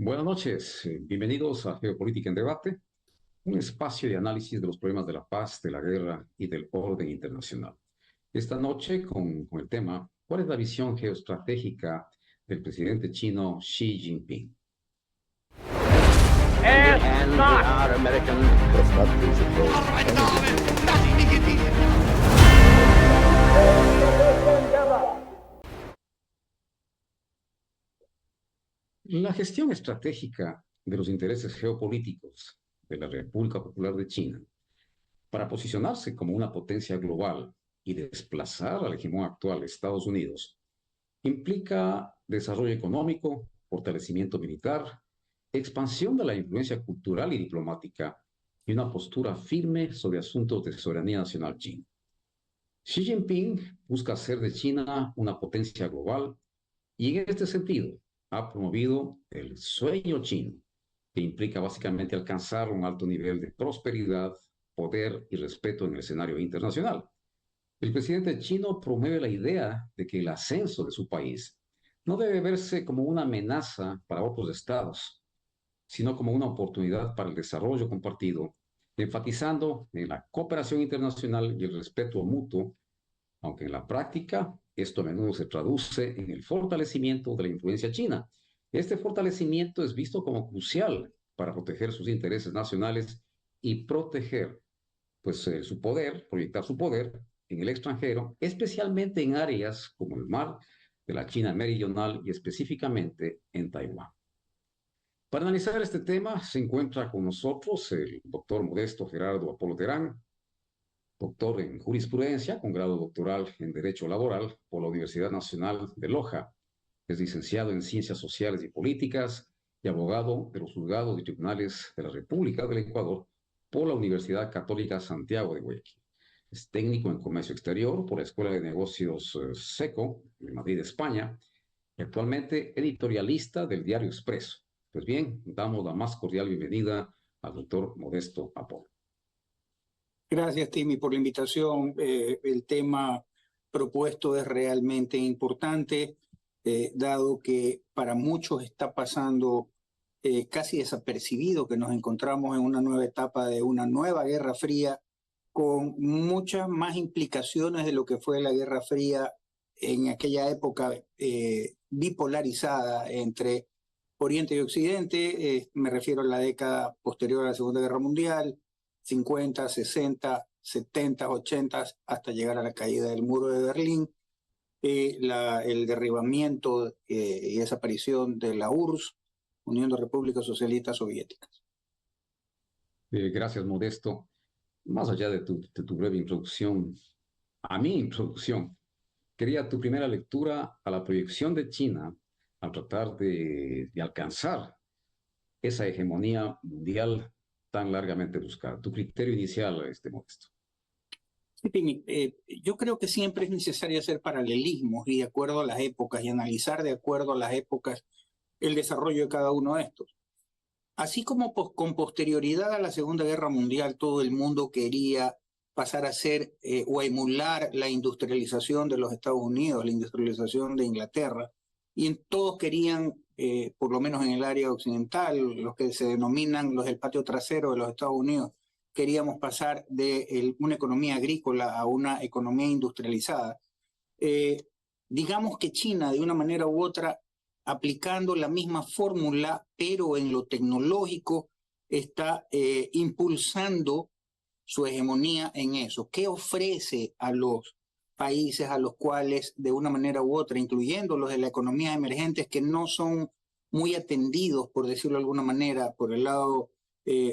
Buenas noches, bienvenidos a Geopolítica en Debate, un espacio de análisis de los problemas de la paz, de la guerra y del orden internacional. Esta noche con el tema, ¿cuál es la visión geoestratégica del presidente chino Xi Jinping? La gestión estratégica de los intereses geopolíticos de la República Popular de China para posicionarse como una potencia global y desplazar al hegemón actual, Estados Unidos, implica desarrollo económico, fortalecimiento militar, expansión de la influencia cultural y diplomática y una postura firme sobre asuntos de soberanía nacional china. Xi Jinping busca hacer de China una potencia global y en este sentido ha promovido el sueño chino, que implica básicamente alcanzar un alto nivel de prosperidad, poder y respeto en el escenario internacional. El presidente chino promueve la idea de que el ascenso de su país no debe verse como una amenaza para otros estados, sino como una oportunidad para el desarrollo compartido, enfatizando en la cooperación internacional y el respeto mutuo, aunque en la práctica esto a menudo se traduce en el fortalecimiento de la influencia china. Este fortalecimiento es visto como crucial para proteger sus intereses nacionales y proteger su poder, proyectar su poder en el extranjero, especialmente en áreas como el mar de la China meridional y específicamente en Taiwán. Para analizar este tema se encuentra con nosotros el doctor Modesto Gerardo Apolo Terán, doctor en jurisprudencia con grado doctoral en Derecho Laboral por la Universidad Nacional de Loja. Es licenciado en Ciencias Sociales y Políticas y abogado de los juzgados y tribunales de la República del Ecuador por la Universidad Católica Santiago de Guayaquil. Es técnico en comercio exterior por la Escuela de Negocios SECO en Madrid, España, y actualmente editorialista del Diario Expreso. Pues bien, damos la más cordial bienvenida al doctor Modesto Apolo. Gracias, Timmy, por la invitación. El tema propuesto es realmente importante, dado que para muchos está pasando casi desapercibido que nos encontramos en una nueva etapa de una nueva Guerra Fría, con muchas más implicaciones de lo que fue la Guerra Fría en aquella época bipolarizada entre Oriente y Occidente. Me refiero a la década posterior a la Segunda Guerra Mundial, 50, 60, 70, 80, hasta llegar a la caída del muro de Berlín, el derribamiento y desaparición de la URSS, Unión de Repúblicas Socialistas Soviéticas. Gracias, Modesto. Más allá de tu breve introducción, a mi introducción, quería tu primera lectura a la proyección de China al tratar de alcanzar esa hegemonía mundial tan largamente buscada. Tu criterio inicial, Modesto. Yo creo que siempre es necesario hacer paralelismos y de acuerdo a las épocas y analizar de acuerdo a las épocas el desarrollo de cada uno de estos. Así como con posterioridad a la Segunda Guerra Mundial todo el mundo quería pasar a ser o a emular la industrialización de los Estados Unidos, la industrialización de Inglaterra, y todos querían, por lo menos en el área occidental, los que se denominan los del patio trasero de los Estados Unidos, queríamos pasar de una economía agrícola a una economía industrializada. Digamos que China, de una manera u otra, aplicando la misma fórmula, pero en lo tecnológico, está impulsando su hegemonía en eso. ¿Qué ofrece a los países a los cuales, de una manera u otra, incluyendo los de la economía emergentes, que no son muy atendidos, por decirlo de alguna manera, por el lado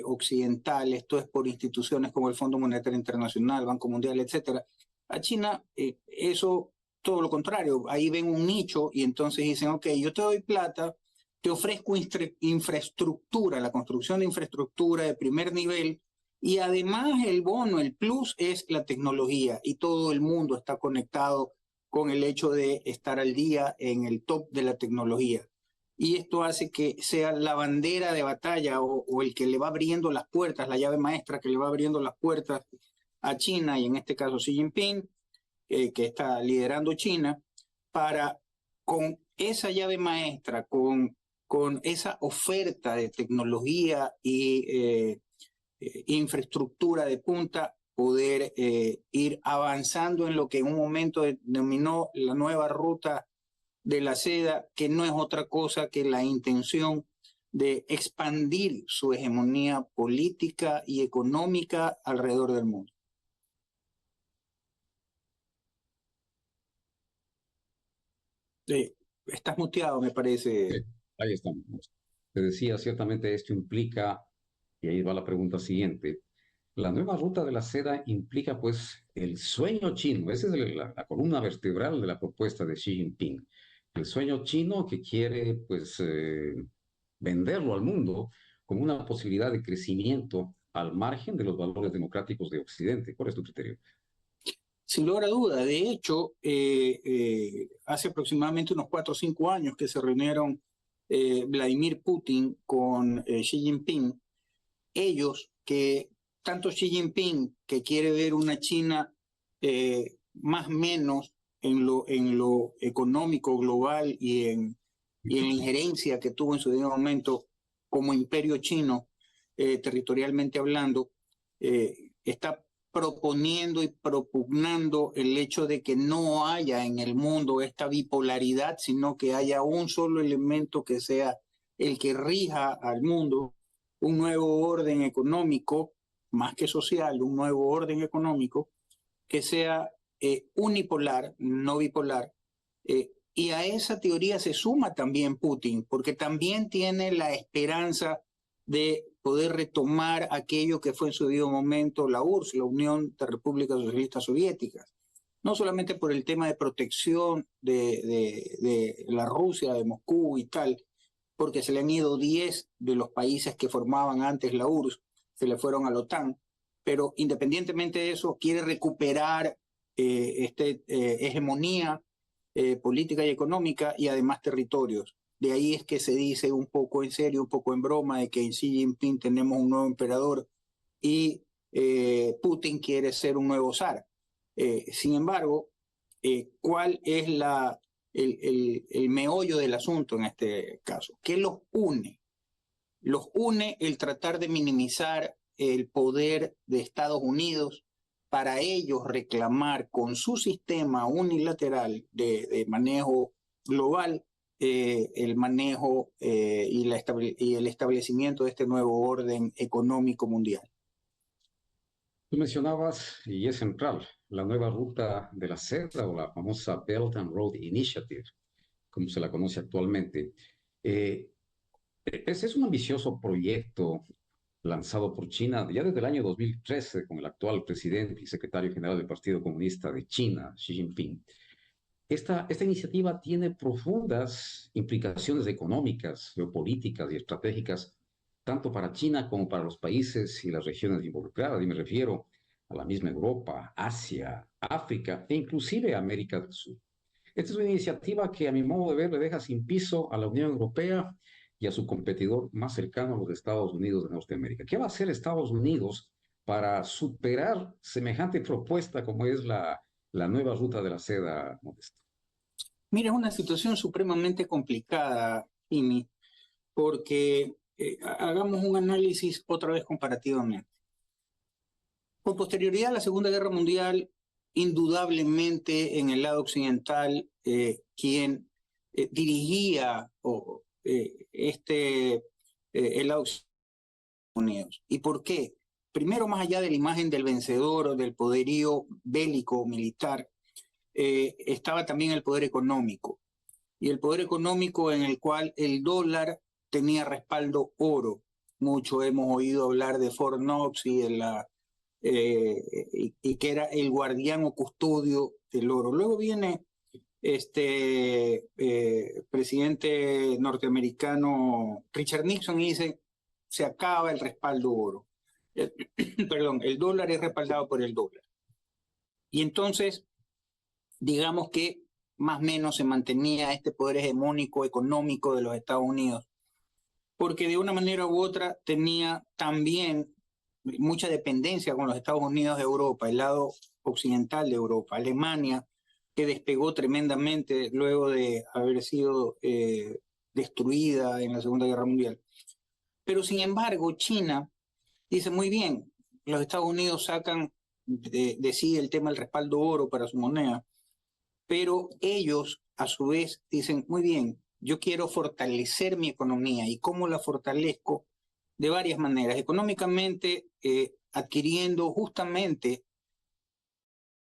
occidental, esto es por instituciones como el Fondo Monetario Internacional, Banco Mundial, etcétera? A China eso todo lo contrario, ahí ven un nicho y entonces dicen, ok, yo te doy plata, te ofrezco infraestructura, la construcción de infraestructura de primer nivel, y además el bono, el plus es la tecnología, y todo el mundo está conectado con el hecho de estar al día en el top de la tecnología. Y esto hace que sea la bandera de batalla o el que le va abriendo las puertas, la llave maestra que le va abriendo las puertas a China, y en este caso Xi Jinping, que está liderando China, para con esa llave maestra, con con esa oferta de tecnología y infraestructura de punta, poder ir avanzando en lo que en un momento denominó la nueva ruta de la seda, que no es otra cosa que la intención de expandir su hegemonía política y económica alrededor del mundo. Estás muteado, me parece. Sí, ahí estamos. Te decía, ciertamente esto implica, y ahí va la pregunta siguiente, la nueva ruta de la seda implica pues el sueño chino, esa es la columna vertebral de la propuesta de Xi Jinping, el sueño chino que quiere pues venderlo al mundo como una posibilidad de crecimiento al margen de los valores democráticos de Occidente. ¿Cuál es tu criterio? Sin lugar a duda, de hecho, hace aproximadamente unos 4 o 5 años que se reunieron Vladimir Putin con Xi Jinping, ellos que tanto Xi Jinping, que quiere ver una China más o menos en lo económico global y en la injerencia que tuvo en su debido momento como imperio chino, territorialmente hablando, está proponiendo y propugnando el hecho de que no haya en el mundo esta bipolaridad, sino que haya un solo elemento que sea el que rija al mundo, un nuevo orden económico, más que social, un nuevo orden económico que sea unipolar, no bipolar. Y a esa teoría se suma también Putin, porque también tiene la esperanza de poder retomar aquello que fue en su debido momento la URSS, la Unión de Repúblicas Socialistas Soviéticas. No solamente por el tema de protección de la Rusia, de Moscú y tal, porque se le han ido 10 de los países que formaban antes la URSS, se le fueron a la OTAN, pero independientemente de eso, quiere recuperar hegemonía política y económica y además territorios. De ahí es que se dice un poco en serio, un poco en broma, de que en Xi Jinping tenemos un nuevo emperador y Putin quiere ser un nuevo zar. Sin embargo, ¿cuál es el meollo del asunto en este caso? ¿Qué los une? Los une el tratar de minimizar el poder de Estados Unidos para ellos reclamar con su sistema unilateral de manejo global el manejo y el establecimiento de este nuevo orden económico mundial. Tú mencionabas, y es central, la nueva ruta de la seda o la famosa Belt and Road Initiative, como se la conoce actualmente. Ese es un ambicioso proyecto lanzado por China ya desde el año 2013 con el actual presidente y secretario general del Partido Comunista de China, Xi Jinping. Esta iniciativa tiene profundas implicaciones económicas, geopolíticas y estratégicas, tanto para China como para los países y las regiones involucradas. Y me refiero a la misma Europa, Asia, África e inclusive América del Sur. Esta es una iniciativa que, a mi modo de ver, le deja sin piso a la Unión Europea y a su competidor más cercano, a los Estados Unidos de Norteamérica. ¿Qué va a hacer Estados Unidos para superar semejante propuesta como es la nueva ruta de la seda, Modesto? Mira, es una situación supremamente complicada, Imi, porque hagamos un análisis otra vez comparativamente. Con posterioridad a la Segunda Guerra Mundial, indudablemente en el lado occidental, quien dirigía el lado occidental Unidos. ¿Y por qué? Primero, más allá de la imagen del vencedor o del poderío bélico militar, estaba también el poder económico. Y el poder económico en el cual el dólar tenía respaldo oro. Mucho hemos oído hablar de Fort Knox y que era el guardián o custodio del oro. Luego viene presidente norteamericano Richard Nixon y dice, se acaba el respaldo oro. Perdón, el dólar es respaldado por el dólar. Y entonces, digamos que más o menos se mantenía este poder hegemónico económico de los Estados Unidos, porque de una manera u otra tenía también mucha dependencia con los Estados Unidos de Europa, el lado occidental de Europa, Alemania, que despegó tremendamente luego de haber sido destruida en la Segunda Guerra Mundial. Pero sin embargo, China dice muy bien, los Estados Unidos sacan de sí el tema del respaldo oro para su moneda, pero ellos a su vez dicen muy bien, yo quiero fortalecer mi economía. ¿Y cómo la fortalezco? De varias maneras. Económicamente, adquiriendo justamente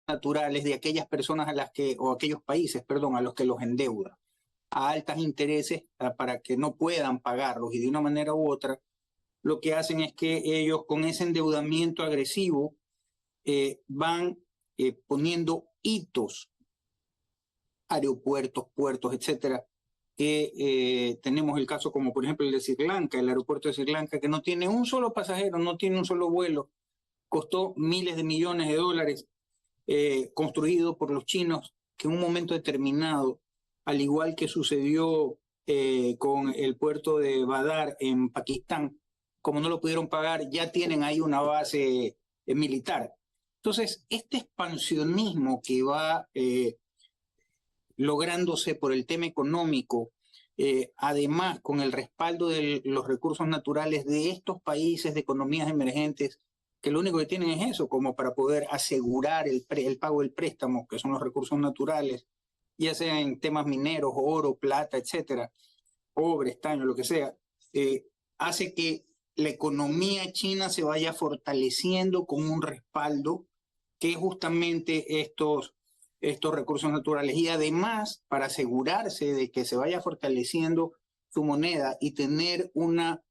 naturales de aquellas personas a las que, o aquellos países, perdón, a los que los endeuda a altos intereses para que no puedan pagarlos, y de una manera u otra lo que hacen es que ellos con ese endeudamiento agresivo van poniendo hitos, aeropuertos, puertos, etcétera. Tenemos el caso como por ejemplo el de Sri Lanka, el aeropuerto de Sri Lanka, que no tiene un solo pasajero, no tiene un solo vuelo, costó miles de millones de dólares, construido por los chinos, que en un momento determinado, al igual que sucedió con el puerto de Badar en Pakistán, como no lo pudieron pagar, ya tienen ahí una base militar. Entonces, este expansionismo que va lográndose por el tema económico, además con el respaldo de los recursos naturales de estos países de economías emergentes, que lo único que tienen es eso, como para poder asegurar el pago del préstamo, que son los recursos naturales, ya sea en temas mineros, oro, plata, etcétera, cobre, estaño, lo que sea, hace que la economía china se vaya fortaleciendo con un respaldo que es justamente estos recursos naturales. Y además, para asegurarse de que se vaya fortaleciendo su moneda y tener una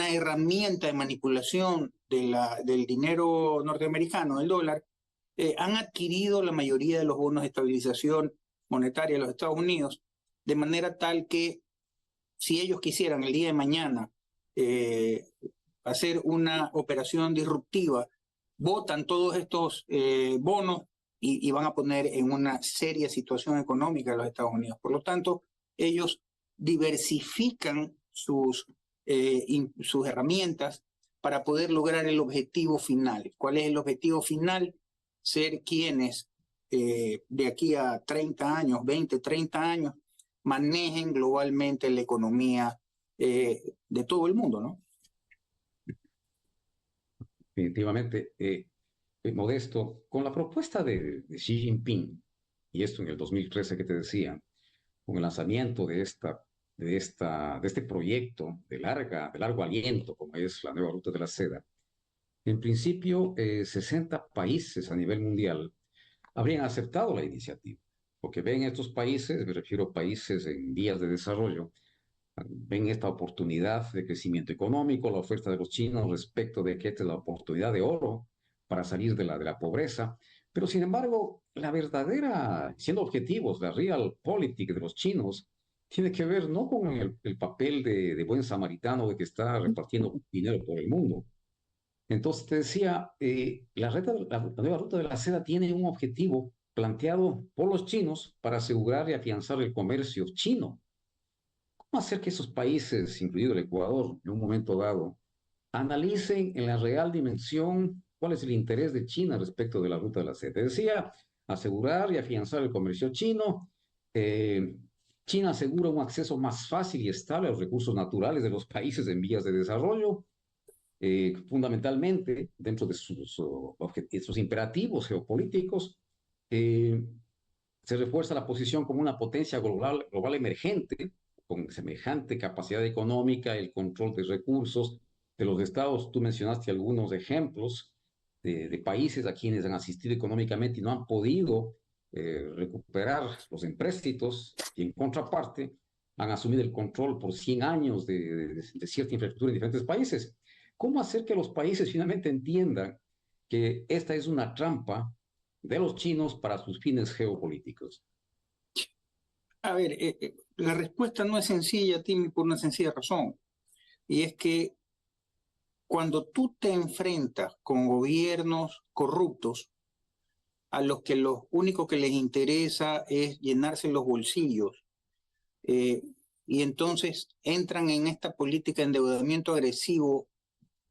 herramienta de manipulación del dinero norteamericano, el dólar, han adquirido la mayoría de los bonos de estabilización monetaria de los Estados Unidos, de manera tal que si ellos quisieran el día de mañana hacer una operación disruptiva, botan todos estos bonos y van a poner en una seria situación económica a los Estados Unidos. Por lo tanto, ellos diversifican sus herramientas para poder lograr el objetivo final. ¿Cuál es el objetivo final? Ser quienes de aquí a 30 años, 20, 30 años, manejen globalmente la economía de todo el mundo, ¿no? Definitivamente, Modesto, con la propuesta de Xi Jinping, y esto en el 2013 que te decía, con el lanzamiento de este proyecto de largo aliento, como es la nueva ruta de la seda, en principio 60 países a nivel mundial habrían aceptado la iniciativa, porque ven estos países, me refiero a países en vías de desarrollo, ven esta oportunidad de crecimiento económico, la oferta de los chinos respecto de que esta es la oportunidad de oro para salir de la pobreza. Pero sin embargo, la verdadera, siendo objetivos, la realpolitik de los chinos, tiene que ver no con el papel de buen samaritano de que está repartiendo dinero por el mundo. Entonces te decía, la nueva ruta de la seda tiene un objetivo planteado por los chinos para asegurar y afianzar el comercio chino. ¿Cómo hacer que esos países, incluido el Ecuador, en un momento dado, analicen en la real dimensión cuál es el interés de China respecto de la ruta de la seda? Te decía, asegurar y afianzar el comercio chino. eh, China asegura un acceso más fácil y estable a los recursos naturales de los países en vías de desarrollo, fundamentalmente dentro de sus imperativos geopolíticos. eh, Se refuerza la posición como una potencia global emergente, con semejante capacidad económica, el control de recursos de los estados. Tú mencionaste algunos ejemplos de países a quienes han asistido económicamente y no han podido recuperar los empréstitos, y en contraparte han asumido el control por 100 años de cierta infraestructura en diferentes países. ¿Cómo hacer que los países finalmente entiendan que esta es una trampa de los chinos para sus fines geopolíticos? A ver, la respuesta no es sencilla, Timmy, por una sencilla razón, y es que cuando tú te enfrentas con gobiernos corruptos, a los que lo único que les interesa es llenarse los bolsillos, eh, y entonces entran en esta política de endeudamiento agresivo,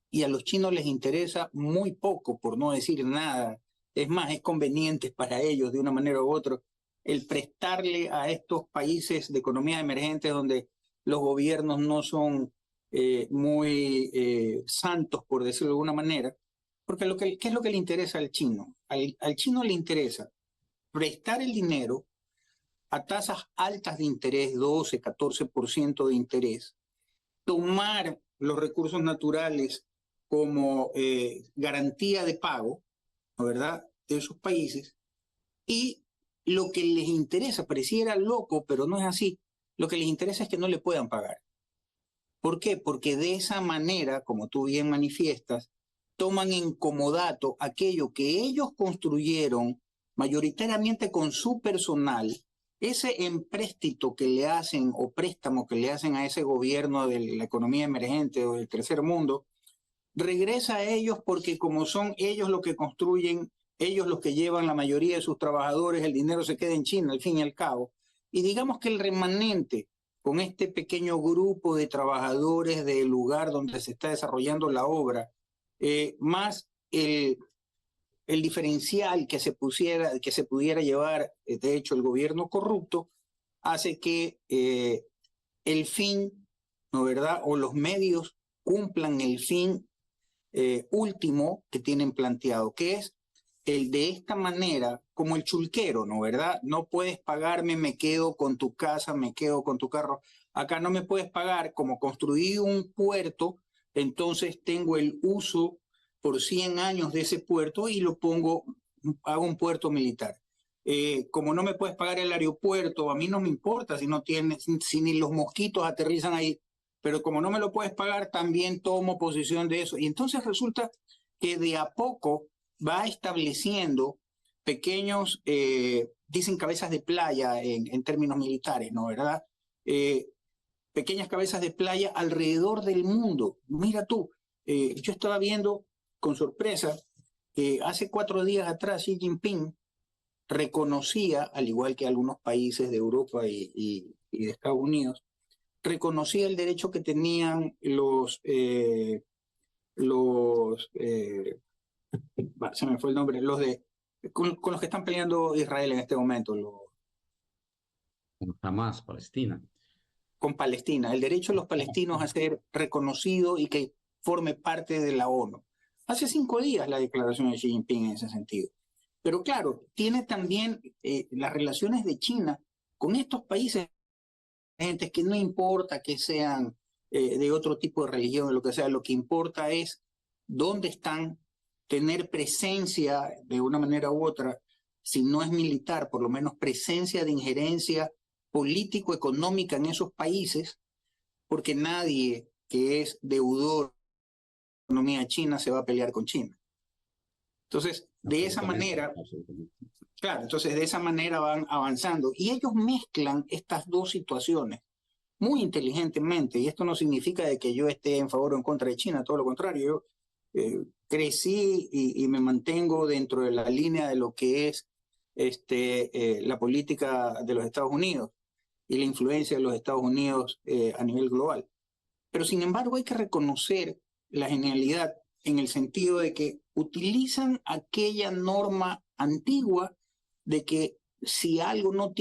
y a los chinos les interesa muy poco, por no decir nada. Es más, es conveniente para ellos de una manera u otra el prestarle a estos países de economía emergente donde los gobiernos no son muy santos, por decirlo de alguna manera, porque ¿qué es lo que le interesa al chino? Al chino le interesa prestar el dinero a tasas altas de interés, 12, 14% de interés, tomar los recursos naturales como garantía de pago, ¿no, verdad?, de esos países, y lo que les interesa, pareciera loco, pero no es así, lo que les interesa es que no le puedan pagar. ¿Por qué? Porque de esa manera, como tú bien manifiestas, toman en comodato aquello que ellos construyeron mayoritariamente con su personal, ese empréstito que le hacen o préstamo que le hacen a ese gobierno de la economía emergente o del tercer mundo, regresa a ellos porque como son ellos los que construyen, ellos los que llevan la mayoría de sus trabajadores, el dinero se queda en China al fin y al cabo. Y digamos que el remanente con este pequeño grupo de trabajadores del lugar donde se está desarrollando la obra, más el diferencial que se pudiera llevar, de hecho, el gobierno corrupto, hace que el fin, ¿no, verdad?, o los medios cumplan el fin último que tienen planteado, que es el de esta manera, como el chulquero, ¿no, verdad? No puedes pagarme, me quedo con tu casa, me quedo con tu carro. Acá no me puedes pagar, como construí un puerto, entonces tengo el uso por 100 años de ese puerto y lo pongo, hago un puerto militar. Como no me puedes pagar el aeropuerto, a mí no me importa si no tienes, si ni los mosquitos aterrizan ahí, pero como no me lo puedes pagar, también tomo posición de eso. Y entonces resulta que de a poco va estableciendo pequeños, dicen cabezas de playa en términos militares, ¿no, verdad? Pequeñas cabezas de playa alrededor del mundo. Mira tú, yo estaba viendo con sorpresa que hace 4 días atrás Xi Jinping reconocía, al igual que algunos países de Europa y de Estados Unidos, reconocía el derecho que tenían se me fue el nombre, con los que están peleando Israel en este momento, Jamás, Palestina. con Palestina, el derecho de los palestinos a ser reconocido y que forme parte de la ONU. Hace 5 días la declaración de Xi Jinping en ese sentido. Pero claro, tiene también las relaciones de China con estos países que no importa que sean de otro tipo de religión, lo que sea, lo que importa es dónde están, tener presencia de una manera u otra, si no es militar, por lo menos presencia de injerencia político-económica en esos países, porque nadie que es deudor de la economía china se va a pelear con China. Entonces, de esa manera, claro, entonces de esa manera van avanzando y ellos mezclan estas dos situaciones muy inteligentemente, y esto no significa de que yo esté en favor o en contra de China, todo lo contrario, yo crecí y me mantengo dentro de la línea de lo que es la política de los Estados Unidos y la influencia de los Estados Unidos a nivel global. Pero sin embargo hay que reconocer la genialidad en el sentido de que utilizan aquella norma antigua de que si algo no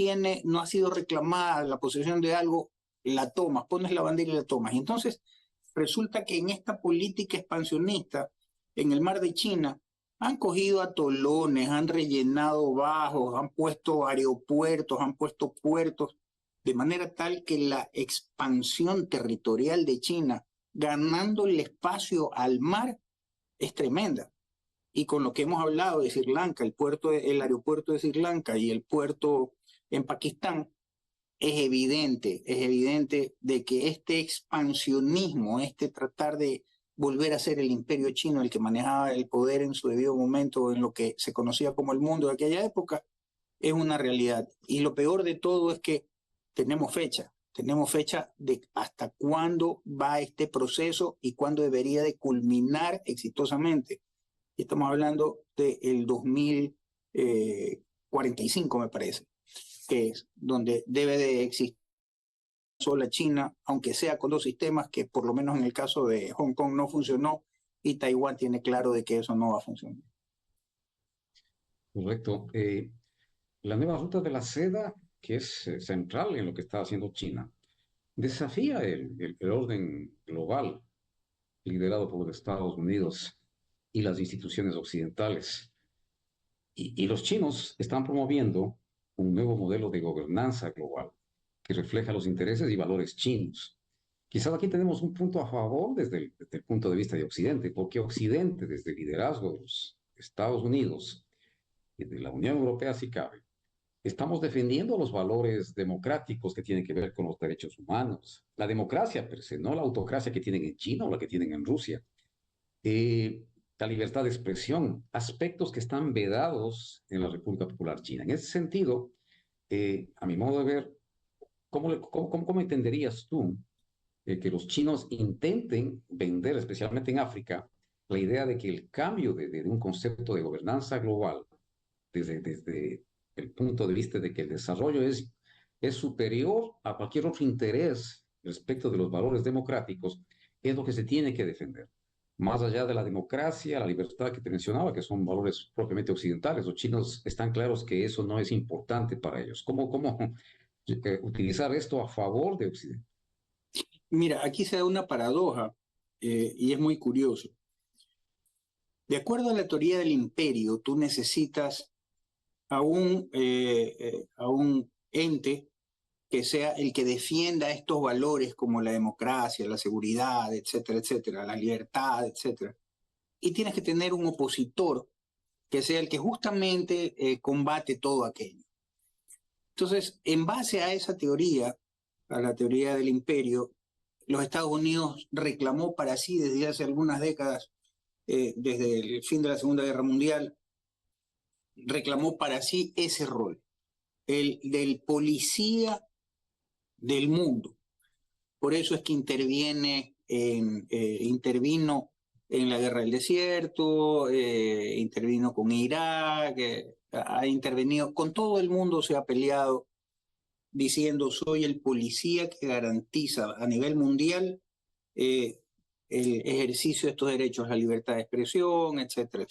ha sido reclamada, la posesión de algo, la tomas, pones la bandera y la tomas. Y entonces resulta que en esta política expansionista en el mar de China han cogido atolones, han rellenado bajos, han puesto aeropuertos, han puesto puertos, de manera tal que la expansión territorial de China, ganando el espacio al mar, es tremenda. Y con lo que hemos hablado de Sri Lanka, el aeropuerto de Sri Lanka y el puerto en Pakistán, es evidente de que este expansionismo, tratar de volver a ser el imperio chino el que manejaba el poder en su debido momento en lo que se conocía como el mundo de aquella época, es una realidad. Y lo peor de todo es que tenemos fecha de hasta cuándo va este proceso y cuándo debería de culminar exitosamente. Y estamos hablando del 2045, me parece, que es donde debe de existir sola China, aunque sea con 2 sistemas, que por lo menos en el caso de Hong Kong no funcionó, y Taiwán tiene claro de que eso no va a funcionar. Correcto. la nueva ruta de la seda, que es central en lo que está haciendo China, desafía el orden global liderado por los Estados Unidos y las instituciones occidentales. Y los chinos están promoviendo un nuevo modelo de gobernanza global que refleja los intereses y valores chinos. Quizás aquí tenemos un punto a favor desde el punto de vista de Occidente, porque Occidente, desde el liderazgo de los Estados Unidos y de la Unión Europea, si cabe, estamos defendiendo los valores democráticos que tienen que ver con los derechos humanos, la democracia per se, no la autocracia que tienen en China o la que tienen en Rusia, la libertad de expresión, aspectos que están vedados en la República Popular China. En ese sentido, a mi modo de ver, ¿cómo entenderías tú que los chinos intenten vender, especialmente en África, la idea de que el cambio de un concepto de gobernanza global desde el punto de vista de que el desarrollo es superior a cualquier otro interés respecto de los valores democráticos, es lo que se tiene que defender? Más allá de la democracia, la libertad que te mencionaba, que son valores propiamente occidentales, los chinos están claros que eso no es importante para ellos. ¿Cómo utilizar esto a favor de Occidente? Mira, aquí se da una paradoja y es muy curioso. De acuerdo a la teoría del imperio, tú necesitas a un ente que sea el que defienda estos valores como la democracia, la seguridad, etcétera, la libertad, etcétera. Y tienes que tener un opositor que sea el que justamente combate todo aquello. Entonces, en base a esa teoría, a la teoría del imperio, los Estados Unidos reclamó para sí desde hace algunas décadas, desde el fin de la Segunda Guerra Mundial, reclamó para sí ese rol, el del policía del mundo. Por eso es que intervino en la Guerra del Desierto, intervino con Irak, ha intervenido, con todo el mundo se ha peleado diciendo soy el policía que garantiza a nivel mundial el ejercicio de estos derechos, la libertad de expresión, etcétera,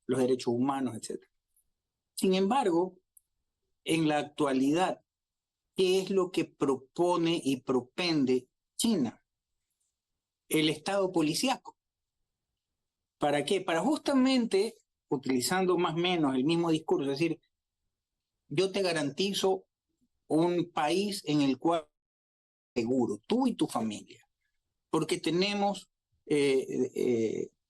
los derechos humanos, etcétera. Sin embargo, en la actualidad, ¿qué es lo que propone y propende China? El Estado policíaco. ¿Para qué? Para justamente, utilizando más o menos el mismo discurso, es decir, yo te garantizo un país en el cual seguro, tú y tu familia, porque tenemos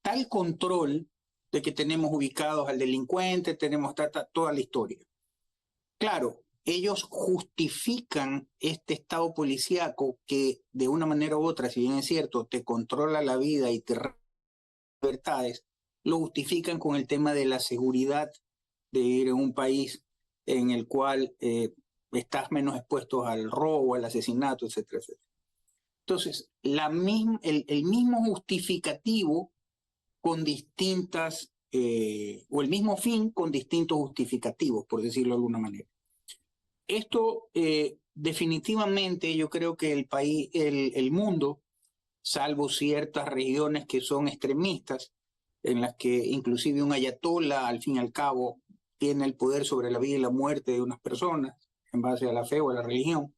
tal control de que tenemos ubicados al delincuente, tenemos toda la historia. Claro, ellos justifican este Estado policíaco que de una manera u otra, si bien es cierto, te controla la vida y te libertades, lo justifican con el tema de la seguridad de ir en un país en el cual estás menos expuesto al robo, al asesinato, etcétera. Entonces, el mismo justificativo con distintas, o el mismo fin con distintos justificativos, por decirlo de alguna manera. Esto definitivamente yo creo que el mundo, salvo ciertas regiones que son extremistas, en las que inclusive un ayatolá, al fin y al cabo, tiene el poder sobre la vida y la muerte de unas personas, en base a la fe o a la religión.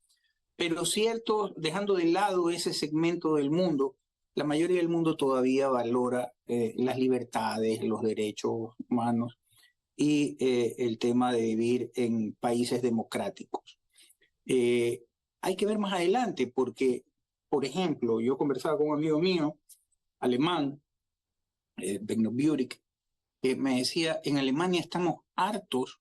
Pero cierto, dejando de lado ese segmento del mundo, la mayoría del mundo todavía valora las libertades, los derechos humanos y el tema de vivir en países democráticos. Hay que ver más adelante porque, por ejemplo, yo conversaba con un amigo mío, alemán, Benno Burek, que me decía, en Alemania estamos hartos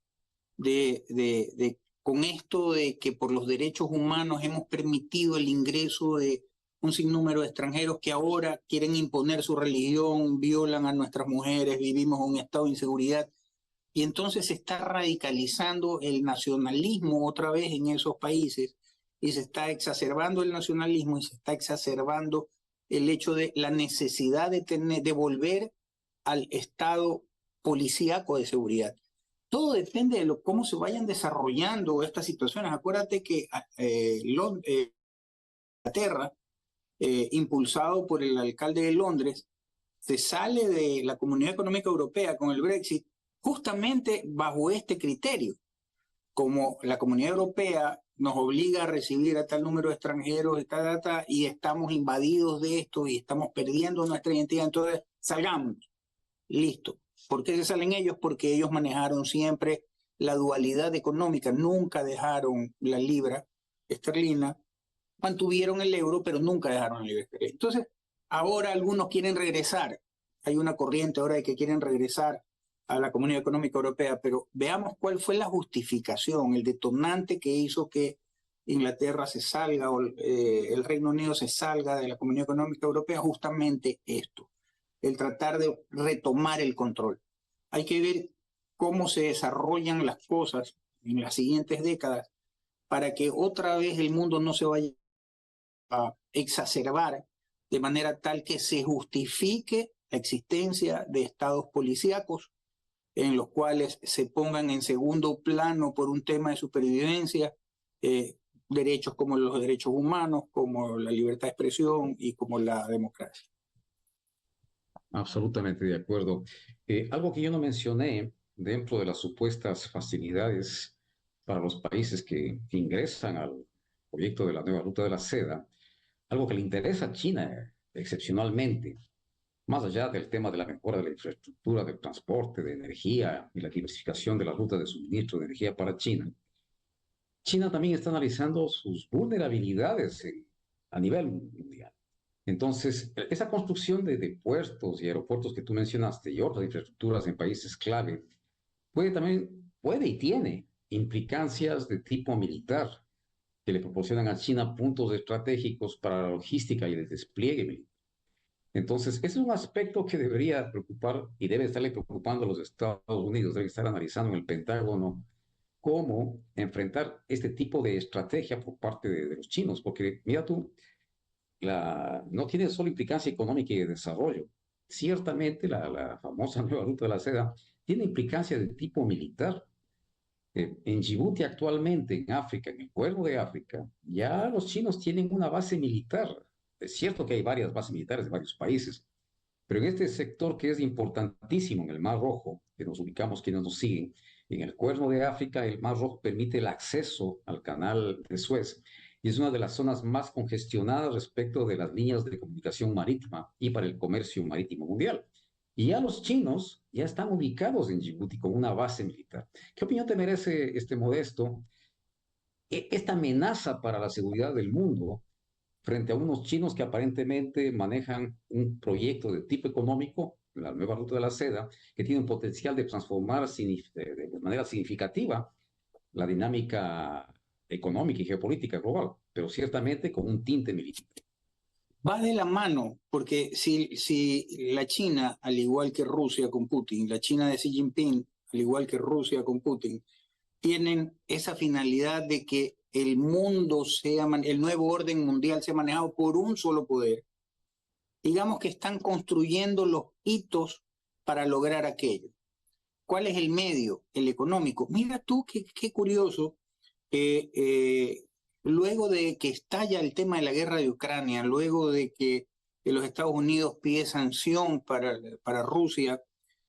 con esto de que por los derechos humanos hemos permitido el ingreso de un sinnúmero de extranjeros que ahora quieren imponer su religión, violan a nuestras mujeres, vivimos en un estado de inseguridad. Y entonces se está radicalizando el nacionalismo otra vez en esos países y se está exacerbando el nacionalismo y se está exacerbando el hecho de la necesidad de volver al estado policíaco de seguridad. Todo depende de cómo se vayan desarrollando estas situaciones. Acuérdate que Inglaterra, impulsado por el alcalde de Londres, se sale de la Comunidad Económica Europea con el Brexit justamente bajo este criterio, como la Comunidad Europea nos obliga a recibir a tal número de extranjeros, y estamos invadidos de esto y estamos perdiendo nuestra identidad, entonces salgamos. Listo. ¿Por qué se salen ellos? Porque ellos manejaron siempre la dualidad económica, nunca dejaron la libra esterlina, mantuvieron el euro, pero nunca dejaron la libra esterlina. Entonces, ahora algunos quieren regresar. Hay una corriente ahora de que quieren regresar a la Comunidad Económica Europea, pero veamos cuál fue la justificación, el detonante que hizo que Inglaterra se salga o el Reino Unido se salga de la Comunidad Económica Europea, justamente esto, el tratar de retomar el control. Hay que ver cómo se desarrollan las cosas en las siguientes décadas para que otra vez el mundo no se vaya a exacerbar de manera tal que se justifique la existencia de estados policíacos en los cuales se pongan en segundo plano por un tema de supervivencia derechos como los derechos humanos, como la libertad de expresión y como la democracia. Absolutamente de acuerdo. Algo que yo no mencioné dentro de las supuestas facilidades para los países que ingresan al proyecto de la nueva ruta de la seda, algo que le interesa a China excepcionalmente, más allá del tema de la mejora de la infraestructura, del transporte, de energía y la diversificación de las rutas de suministro de energía para China. China también está analizando sus vulnerabilidades a nivel mundial. Entonces, esa construcción de puertos y aeropuertos que tú mencionaste y otras infraestructuras en países clave puede y tiene implicancias de tipo militar que le proporcionan a China puntos estratégicos para la logística y el despliegue militar. Entonces, ese es un aspecto que debería preocupar y debe estarle preocupando a los Estados Unidos, debe estar analizando en el Pentágono cómo enfrentar este tipo de estrategia por parte de los chinos, porque mira tú, no tiene solo implicancia económica y de desarrollo. Ciertamente la famosa nueva ruta de la seda tiene implicancia de tipo militar. En Djibouti actualmente, en África, en el Cuerno de África, ya los chinos tienen una base militar. Es cierto que hay varias bases militares de varios países, pero en este sector que es importantísimo en el Mar Rojo, que nos ubicamos quienes nos siguen, en el Cuerno de África, el Mar Rojo permite el acceso al canal de Suez y es una de las zonas más congestionadas respecto de las líneas de comunicación marítima y para el comercio marítimo mundial. Y ya los chinos ya están ubicados en Djibouti con una base militar. ¿Qué opinión te merece este Modesto? Esta amenaza para la seguridad del mundo frente a unos chinos que aparentemente manejan un proyecto de tipo económico, la nueva ruta de la seda, que tiene un potencial de transformar de manera significativa la dinámica económica y geopolítica global, pero ciertamente con un tinte militar. Va de la mano, porque si la China, al igual que Rusia con Putin, la China de Xi Jinping, al igual que Rusia con Putin, tienen esa finalidad de que el mundo el nuevo orden mundial sea manejado por un solo poder, digamos que están construyendo los hitos para lograr aquello. ¿Cuál es el medio? El económico. Mira tú qué curioso, luego de que estalla el tema de la guerra de Ucrania, luego de que los Estados Unidos pide sanción para Rusia,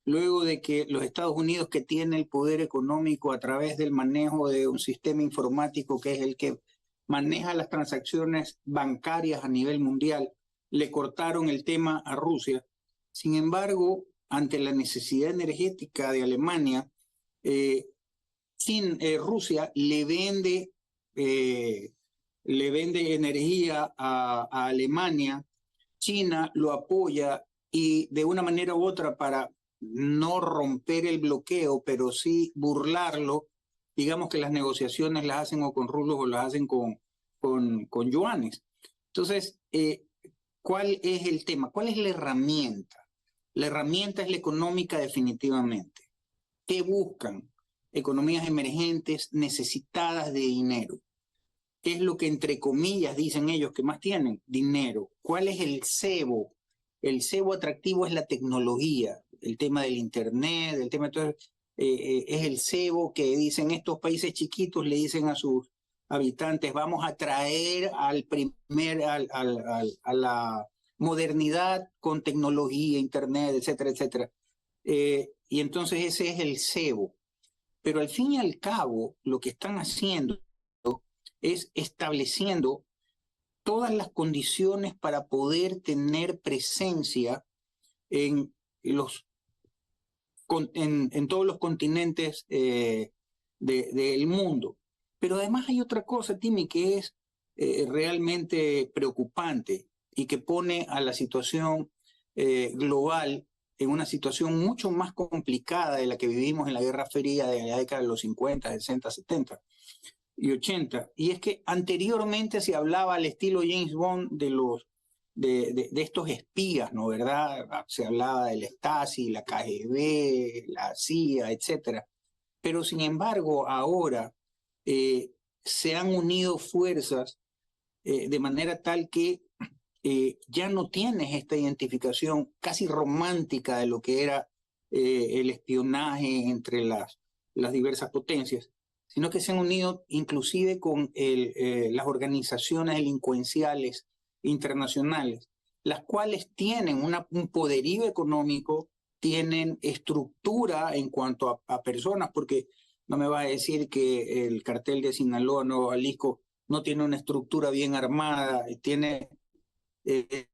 luego de que los Estados Unidos, que tiene el poder económico a través del manejo de un sistema informático que es el que maneja las transacciones bancarias a nivel mundial, le cortaron el tema a Rusia. Sin embargo, ante la necesidad energética de Alemania, Rusia le vende energía a Alemania, China lo apoya y de una manera u otra, para no romper el bloqueo, pero sí burlarlo, digamos que las negociaciones las hacen o con rublos o las hacen con yuanes. Entonces, ¿cuál es el tema? ¿Cuál es la herramienta? La herramienta es la económica, definitivamente. ¿Qué buscan? Economías emergentes necesitadas de dinero. ¿Qué es lo que, entre comillas, dicen ellos que más tienen? Dinero. ¿Cuál es el cebo? El cebo atractivo es la tecnología, el tema del internet, el tema de todo, es el cebo que dicen estos países chiquitos, le dicen a sus habitantes, vamos a traer a la modernidad con tecnología, internet, etcétera, etcétera. Y entonces ese es el cebo. pero al fin y al cabo lo que están haciendo es estableciendo todas las condiciones para poder tener presencia en, en todos los continentes del mundo. Pero además hay otra cosa, Timmy, que es realmente preocupante y que pone a la situación global en una situación mucho más complicada de la que vivimos en la Guerra Fría de la década de los 50, 60, 70 y 80. Y es que anteriormente se hablaba al estilo James Bond de estos espías, ¿no? ¿Verdad? Se hablaba del Stasi, la KGB, la CIA, etcétera. Pero sin embargo, ahora se han unido fuerzas de manera tal que ya no tienes esta identificación casi romántica de lo que era el espionaje entre las diversas potencias, sino que se han unido inclusive con las organizaciones delincuenciales internacionales, las cuales tienen un poderío económico, tienen estructura en cuanto a personas, porque no me vas a decir que el cartel de Sinaloa, Nuevo Jalisco, no tiene una estructura bien armada, tiene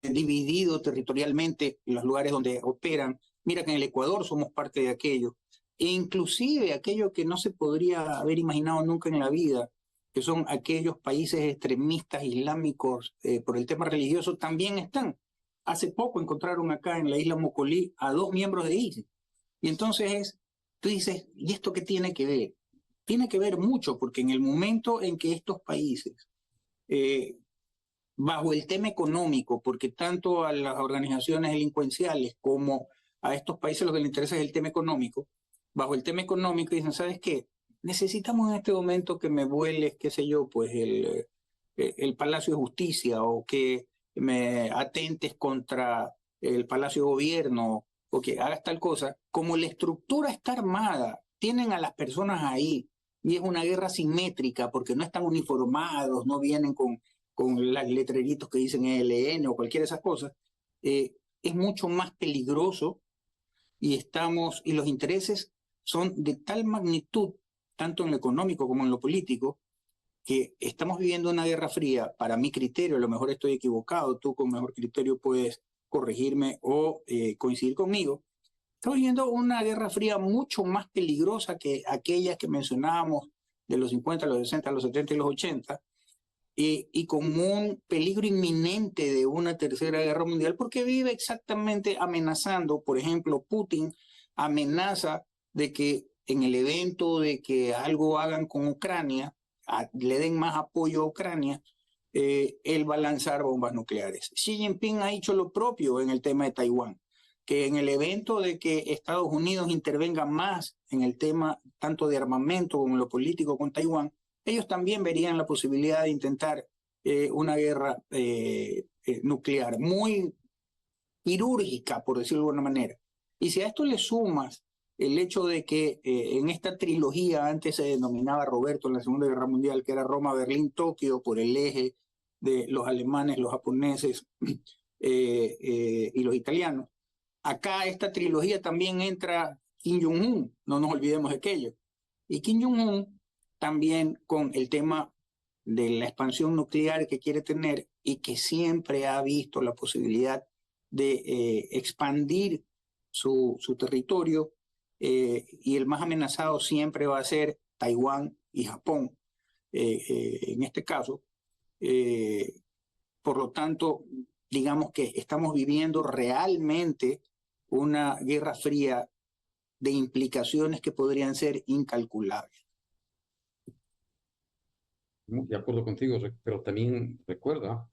dividido territorialmente los lugares donde operan. Mira que en el Ecuador somos parte de aquello. E inclusive aquello que no se podría haber imaginado nunca en la vida, que son aquellos países extremistas islámicos por el tema religioso, también están. Hace poco encontraron acá en la isla Mocolí a 2 miembros de ISIS. Y entonces tú dices, ¿y esto qué tiene que ver? Tiene que ver mucho, porque en el momento en que estos países bajo el tema económico, porque tanto a las organizaciones delincuenciales como a estos países lo que les interesa es el tema económico, bajo el tema económico dicen, ¿sabes qué? Necesitamos en este momento que me vueles, qué sé yo, pues el Palacio de Justicia o que me atentes contra el Palacio de Gobierno o que hagas tal cosa. Como la estructura está armada, tienen a las personas ahí y es una guerra simétrica porque no están uniformados, no vienen con los letreritos que dicen ELN o cualquiera de esas cosas, es mucho más peligroso y los intereses son de tal magnitud, tanto en lo económico como en lo político, que estamos viviendo una guerra fría, para mi criterio, a lo mejor estoy equivocado, tú con mejor criterio puedes corregirme o coincidir conmigo, estamos viviendo una guerra fría mucho más peligrosa que aquellas que mencionábamos de los 50, los 60, los 70 y los 80, y con un peligro inminente de una tercera guerra mundial, porque vive exactamente amenazando, por ejemplo, Putin amenaza de que en el evento de que algo hagan con Ucrania, le den más apoyo a Ucrania, él va a lanzar bombas nucleares. Xi Jinping ha hecho lo propio en el tema de Taiwán, que en el evento de que Estados Unidos intervenga más en el tema tanto de armamento como en lo político con Taiwán, ellos también verían la posibilidad de intentar una guerra nuclear, muy quirúrgica, por decirlo de alguna manera. Y si a esto le sumas el hecho de que en esta trilogía antes se denominaba Roberto en la Segunda Guerra Mundial, que era Roma, Berlín, Tokio, por el eje de los alemanes, los japoneses y los italianos, acá esta trilogía también entra Kim Jong-un, no nos olvidemos de aquello. Y Kim Jong-un también con el tema de la expansión nuclear que quiere tener y que siempre ha visto la posibilidad de expandir su territorio y el más amenazado siempre va a ser Taiwán y Japón en este caso. Por lo tanto, digamos que estamos viviendo realmente una guerra fría de implicaciones que podrían ser incalculables. De acuerdo contigo, pero también recuerda,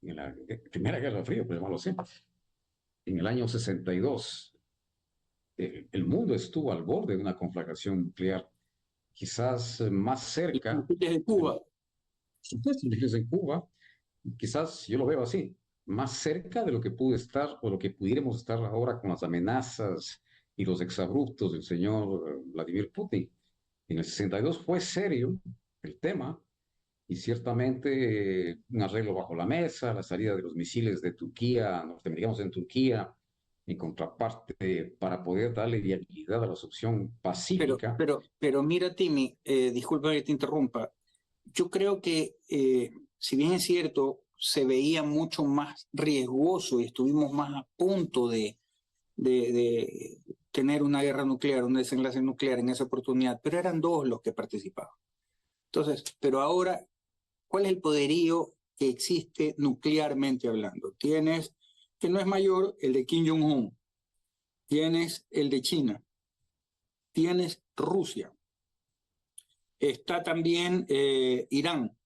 en la Primera Guerra Fría, por llamarlo así, en el año 62, el mundo estuvo al borde de una conflagración nuclear, quizás más cerca Desde de Cuba. lo que es en Cuba, quizás yo lo veo así, más cerca de lo que pudo estar o lo que pudiéramos estar ahora con las amenazas y los exabruptos del señor Vladimir Putin. En el 62 fue serio el tema y ciertamente un arreglo bajo la mesa, la salida de los misiles de Turquía, norteamericanos en Turquía, en contraparte para poder darle viabilidad a la solución pacífica. Pero mira, Timmy, disculpa que te interrumpa. Yo creo que, si bien es cierto, se veía mucho más riesgoso y estuvimos más a punto de tener una guerra nuclear, un desenlace nuclear en esa oportunidad, pero eran dos los que participaban. Entonces, pero ahora, ¿cuál es el poderío que existe nuclearmente hablando? Tienes, que no es mayor, el de Kim Jong-un, tienes el de China, tienes Rusia, está también Irán.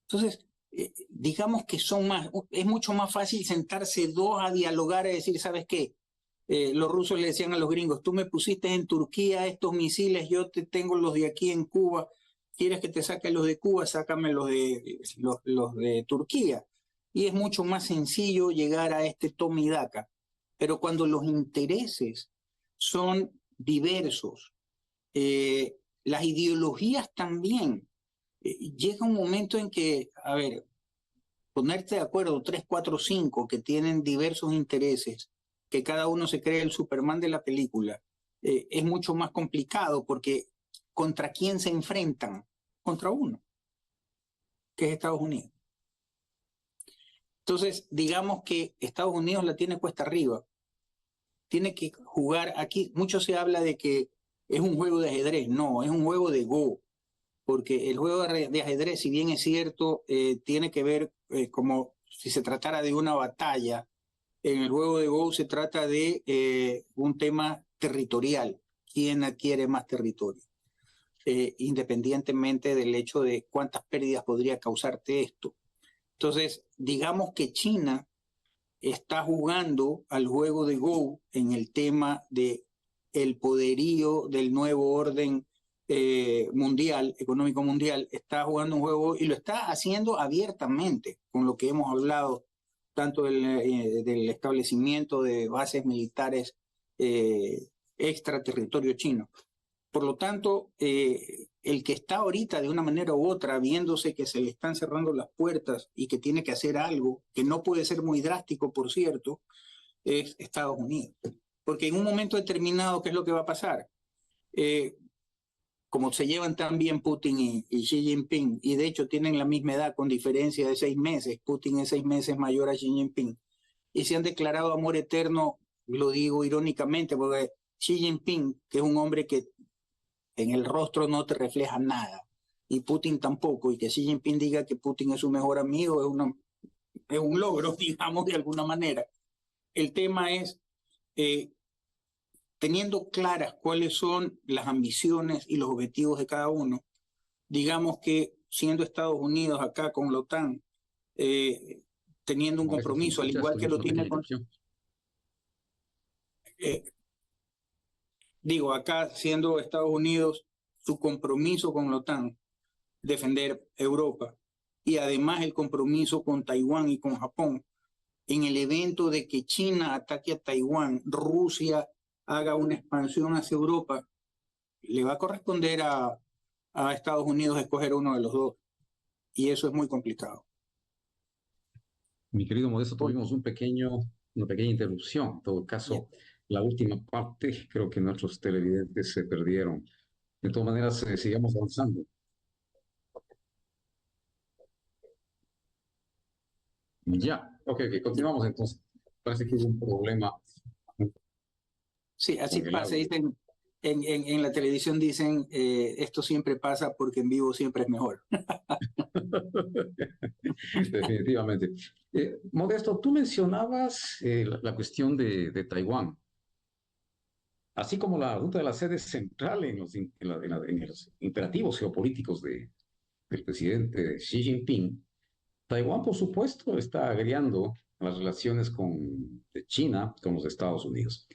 Entonces, digamos que es mucho más fácil sentarse dos a dialogar y decir, ¿sabes qué? Los rusos le decían a los gringos, tú me pusiste en Turquía estos misiles, yo te tengo los de aquí en Cuba, quieres que te saque los de Cuba, sácame los de Turquía. Y es mucho más sencillo llegar a este toma y daca. Pero cuando los intereses son diversos, las ideologías también, llega un momento en que, a ver, ponerte de acuerdo, tres, cuatro, cinco que tienen diversos intereses, que cada uno se cree el Superman de la película, es mucho más complicado porque ¿contra quién se enfrentan? Contra uno, que es Estados Unidos. Entonces, digamos que Estados Unidos la tiene cuesta arriba, tiene que jugar aquí, mucho se habla de que es un juego de ajedrez, no, es un juego de Go, porque el juego de ajedrez, si bien es cierto, tiene que ver como si se tratara de una batalla. En el juego de Go se trata de un tema territorial. ¿Quién adquiere más territorio? Independientemente del hecho de cuántas pérdidas podría causarte esto. Entonces, digamos que China está jugando al juego de Go en el tema de el poderío del nuevo orden mundial, económico mundial, está jugando un juego y lo está haciendo abiertamente, con lo que hemos hablado tanto del establecimiento de bases militares extra territorio chino. Por lo tanto, el que está ahorita de una manera u otra viéndose que se le están cerrando las puertas y que tiene que hacer algo, que no puede ser muy drástico, por cierto, es Estados Unidos. Porque en un momento determinado, ¿qué es lo que va a pasar? Como se llevan tan bien Putin y Xi Jinping, y de hecho tienen la misma edad con diferencia de 6 meses, Putin es 6 meses mayor a Xi Jinping, y se han declarado amor eterno, lo digo irónicamente, porque Xi Jinping, que es un hombre que en el rostro no te refleja nada, y Putin tampoco, y que Xi Jinping diga que Putin es su mejor amigo es un logro, digamos, de alguna manera. El tema es, teniendo claras cuáles son las ambiciones y los objetivos de cada uno, digamos que siendo Estados Unidos acá con la OTAN, teniendo un Modesto, si me compromiso, al escuchas, igual que tuvimos lo una tiene pequeña con, interrupción. eh, digo, acá siendo Estados Unidos, su compromiso con la OTAN, defender Europa, y además el compromiso con Taiwán y con Japón, en el evento de que China ataque a Taiwán, Rusia haga una expansión hacia Europa, le va a corresponder a Estados Unidos escoger uno de los dos. Y eso es muy complicado. Mi querido Modesto, Por, tuvimos una pequeña interrupción. En todo bien. caso, la última parte, creo que nuestros televidentes se perdieron. De todas maneras, sigamos avanzando. Ya, ok, continuamos entonces. Parece que hubo un problema Sí, así con el pasa. audio. Dicen, en la televisión dicen, esto siempre pasa porque en vivo siempre es mejor. Definitivamente. Modesto, tú mencionabas la cuestión de Taiwán, así como la ruta de la sede central en los imperativos geopolíticos del presidente Xi Jinping. Taiwán, por supuesto, está agregando las relaciones de China con los Estados Unidos.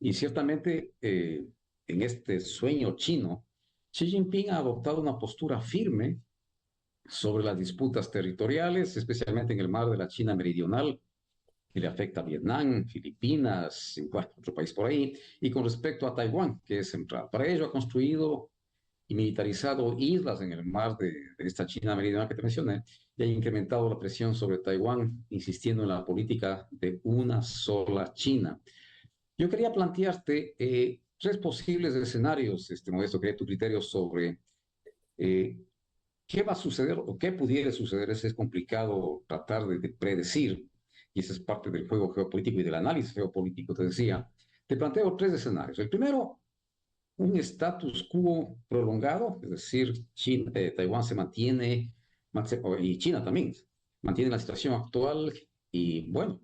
Y ciertamente, en este sueño chino, Xi Jinping ha adoptado una postura firme sobre las disputas territoriales, especialmente en el mar de la China Meridional, que le afecta a Vietnam, Filipinas, y bueno, otro país por ahí, y con respecto a Taiwán, que es central. Para ello ha construido y militarizado islas en el mar de esta China meridional que te mencioné, y ha incrementado la presión sobre Taiwán, insistiendo en la política de una sola China. Yo quería plantearte tres posibles escenarios, Modesto, quería tu criterio sobre eh, qué va a suceder o qué pudiera suceder. Es complicado tratar de predecir, y esa es parte del juego geopolítico y del análisis geopolítico, te decía. Te planteo tres escenarios. El primero, un status quo prolongado, es decir, China, Taiwán se mantiene, y China también, mantiene la situación actual y, bueno,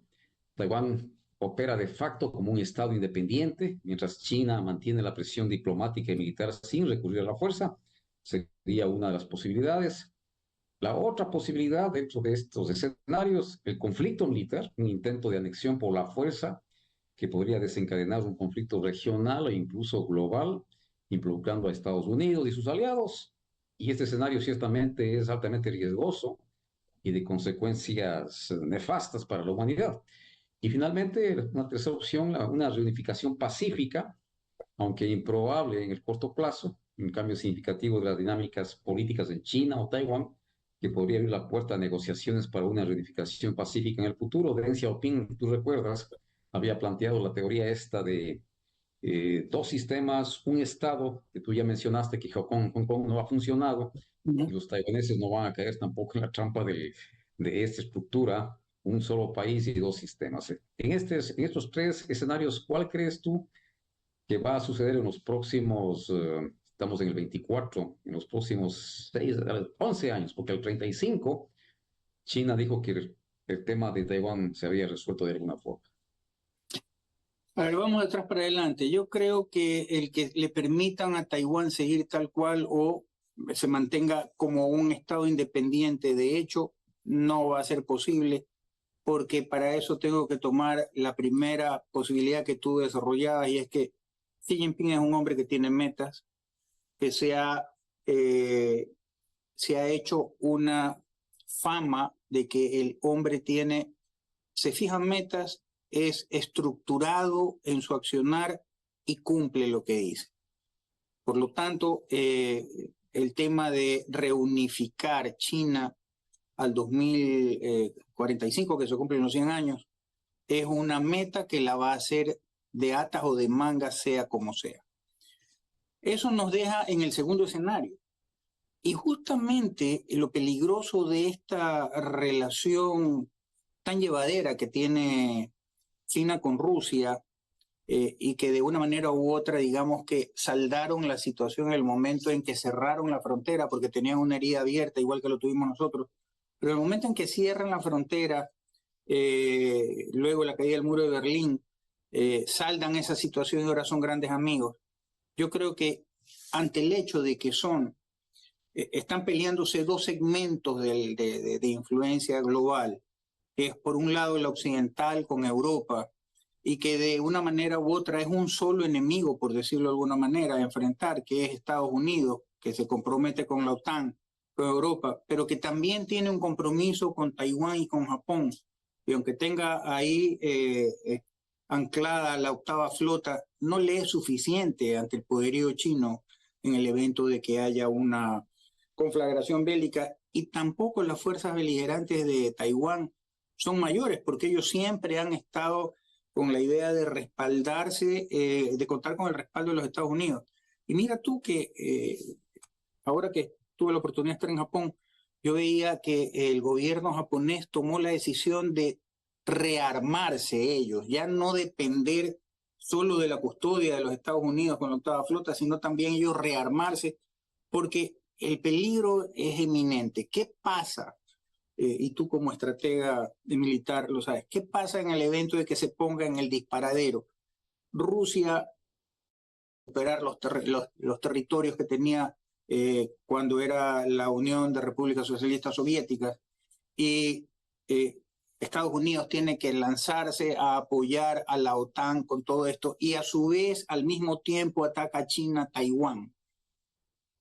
Taiwán opera de facto como un Estado independiente, mientras China mantiene la presión diplomática y militar sin recurrir a la fuerza. Sería una de las posibilidades. La otra posibilidad dentro de estos escenarios, el conflicto militar, un intento de anexión por la fuerza que podría desencadenar un conflicto regional e incluso global, involucrando a Estados Unidos y sus aliados. Y este escenario ciertamente es altamente riesgoso y de consecuencias nefastas para la humanidad. Y finalmente, una tercera opción, una reunificación pacífica, aunque improbable en el corto plazo, un cambio significativo de las dinámicas políticas en China o Taiwán, que podría abrir la puerta a negociaciones para una reunificación pacífica en el futuro. Deng Xiaoping, tú recuerdas, había planteado la teoría esta de dos sistemas, un Estado, que tú ya mencionaste que Hong Kong no ha funcionado, y los taiwaneses no van a caer tampoco en la trampa de esta estructura, un solo país y dos sistemas. En estos tres escenarios, ¿cuál crees tú que va a suceder en los próximos, estamos en el 24, en los próximos 11 años? Porque el 35, China dijo que el tema de Taiwán se había resuelto de alguna forma. A ver, vamos de atrás para adelante. Yo creo que el que le permitan a Taiwán seguir tal cual o se mantenga como un estado independiente, de hecho, no va a ser posible, porque para eso tengo que tomar la primera posibilidad que tú desarrollabas, y es que Xi Jinping es un hombre que tiene metas, que se ha hecho una fama de que el hombre se fija metas, es estructurado en su accionar y cumple lo que dice. Por lo tanto, el tema de reunificar China al 2045, que se cumplen los 100 años, es una meta que la va a hacer de atas o de mangas, sea como sea. Eso nos deja en el segundo escenario. Y justamente lo peligroso de esta relación tan llevadera que tiene China con Rusia, y que de una manera u otra, digamos que saldaron la situación en el momento en que cerraron la frontera, porque tenían una herida abierta, igual que lo tuvimos nosotros, pero el momento en que cierran la frontera, luego la caída del muro de Berlín, saldan esa situación y ahora son grandes amigos. Yo creo que ante el hecho de que están peleándose dos segmentos de influencia global, que es por un lado la occidental con Europa, y que de una manera u otra es un solo enemigo, por decirlo de alguna manera, a enfrentar, que es Estados Unidos, que se compromete con la OTAN, con Europa, pero que también tiene un compromiso con Taiwán y con Japón. Y aunque tenga ahí anclada la octava flota, no le es suficiente ante el poderío chino en el evento de que haya una conflagración bélica, y tampoco las fuerzas beligerantes de Taiwán son mayores, porque ellos siempre han estado con la idea de respaldarse, de contar con el respaldo de los Estados Unidos. Y mira tú que ahora que tuve la oportunidad de estar en Japón, yo veía que el gobierno japonés tomó la decisión de rearmarse ellos, ya no depender solo de la custodia de los Estados Unidos con la octava flota, sino también ellos rearmarse, porque el peligro es eminente. ¿Qué pasa? Y tú como estratega militar lo sabes. ¿Qué pasa en el evento de que se ponga en el disparadero? Rusia recuperar los territorios que tenía cuando era la Unión de Repúblicas Socialistas Soviéticas, y Estados Unidos tiene que lanzarse a apoyar a la OTAN con todo esto, y a su vez al mismo tiempo ataca a China, Taiwán.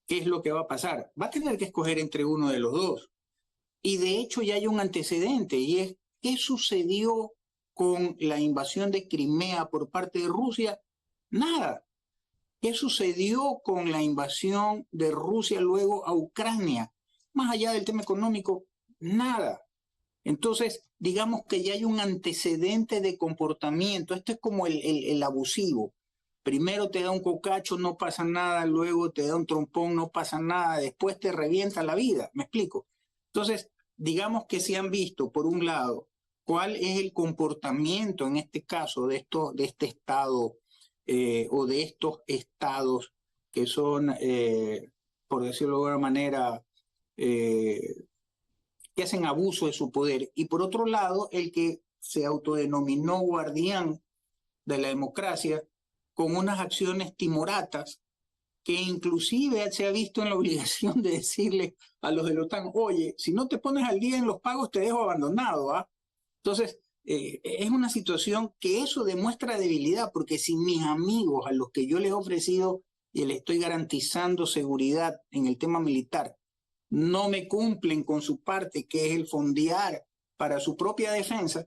¿Qué es lo que va a pasar? Va a tener que escoger entre uno de los dos. Y de hecho ya hay un antecedente, y es ¿qué sucedió con la invasión de Crimea por parte de Rusia? Nada. ¿Qué sucedió con la invasión de Rusia luego a Ucrania? Más allá del tema económico, nada. Entonces, digamos que ya hay un antecedente de comportamiento. Esto es como el abusivo. Primero te da un cocacho, no pasa nada, luego te da un trompón, no pasa nada, después te revienta la vida. ¿Me explico? Entonces, digamos que se han visto, por un lado, cuál es el comportamiento en este caso de este Estado o de estos estados que son, por decirlo de alguna manera, eh, que hacen abuso de su poder. Y por otro lado, el que se autodenominó guardián de la democracia con unas acciones timoratas que inclusive se ha visto en la obligación de decirle a los de la OTAN, oye, si no te pones al día en los pagos te dejo abandonado. ¿Ah? Entonces, es una situación que eso demuestra debilidad, porque si mis amigos a los que yo les he ofrecido y les estoy garantizando seguridad en el tema militar, no me cumplen con su parte, que es el fondear para su propia defensa,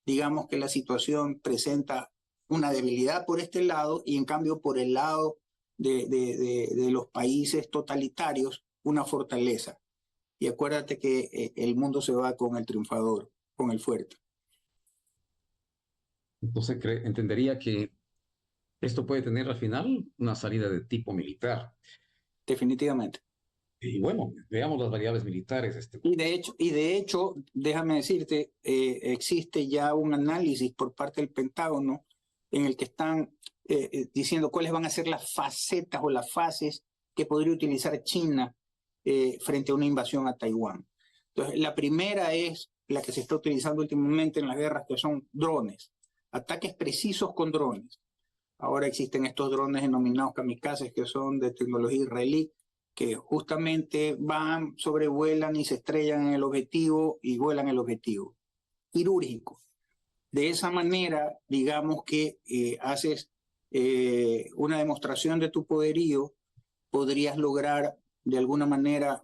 digamos que la situación presenta una debilidad por este lado y en cambio por el lado de los países totalitarios una fortaleza. Y acuérdate que el mundo se va con el triunfador, con el fuerte. Entonces, entendería que esto puede tener al final una salida de tipo militar. Definitivamente. Y bueno, veamos las variables militares. Y de hecho, déjame decirte, existe ya un análisis por parte del Pentágono en el que están diciendo cuáles van a ser las facetas o las fases que podría utilizar China frente a una invasión a Taiwán. Entonces, la primera es la que se está utilizando últimamente en las guerras, que son drones, ataques precisos con drones. Ahora existen estos drones denominados kamikazes, que son de tecnología israelí, que justamente van, sobrevuelan y se estrellan en el objetivo y vuelan el objetivo. Quirúrgico. De esa manera, digamos que haces una demostración de tu poderío, podrías lograr de alguna manera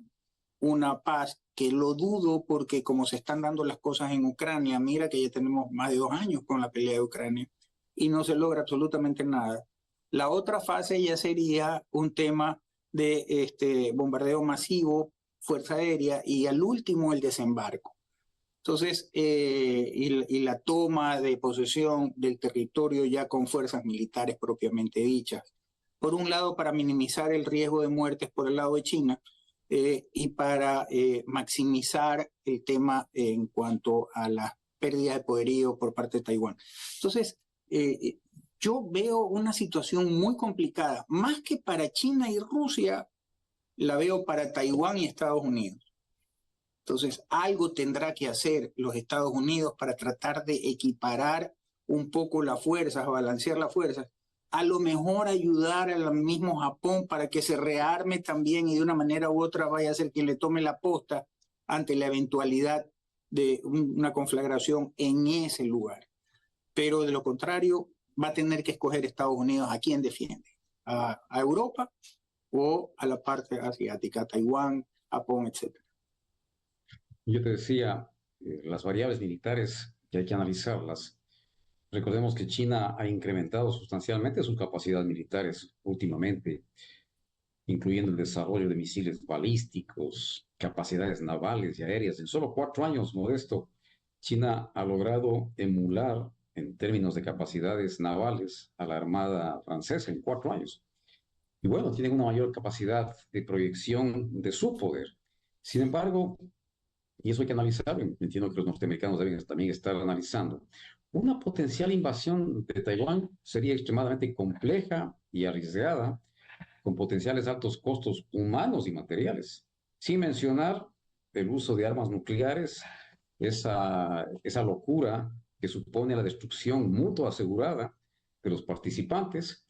una paz, que lo dudo porque como se están dando las cosas en Ucrania, mira que ya tenemos más de 2 años con la pelea de Ucrania y no se logra absolutamente nada. La otra fase ya sería un tema de bombardeo masivo, fuerza aérea y al último el desembarco. Entonces, y la toma de posesión del territorio ya con fuerzas militares propiamente dichas. Por un lado, para minimizar el riesgo de muertes por el lado de China y para maximizar el tema en cuanto a la pérdida de poderío por parte de Taiwán. Entonces, yo veo una situación muy complicada, más que para China y Rusia, la veo para Taiwán y Estados Unidos. Entonces, algo tendrá que hacer los Estados Unidos para tratar de equiparar un poco las fuerzas, balancear las fuerzas, a lo mejor ayudar al mismo Japón para que se rearme también y de una manera u otra vaya a ser quien le tome la posta ante la eventualidad de una conflagración en ese lugar. Pero de lo contrario, va a tener que escoger Estados Unidos a quién defiende, a Europa o a la parte asiática, a Taiwán, Japón, etc. Yo te decía, las variables militares que hay que analizarlas. Recordemos que China ha incrementado sustancialmente sus capacidades militares últimamente, incluyendo el desarrollo de misiles balísticos, capacidades navales y aéreas. En solo 4 años, Modesto, China ha logrado emular en términos de capacidades navales a la Armada francesa en 4 años. Y bueno, tienen una mayor capacidad de proyección de su poder. Sin embargo, y eso hay que analizar, entiendo que los norteamericanos deben también estar analizando, una potencial invasión de Taiwán sería extremadamente compleja y arriesgada, con potenciales altos costos humanos y materiales, sin mencionar el uso de armas nucleares, esa locura que supone la destrucción mutua asegurada de los participantes,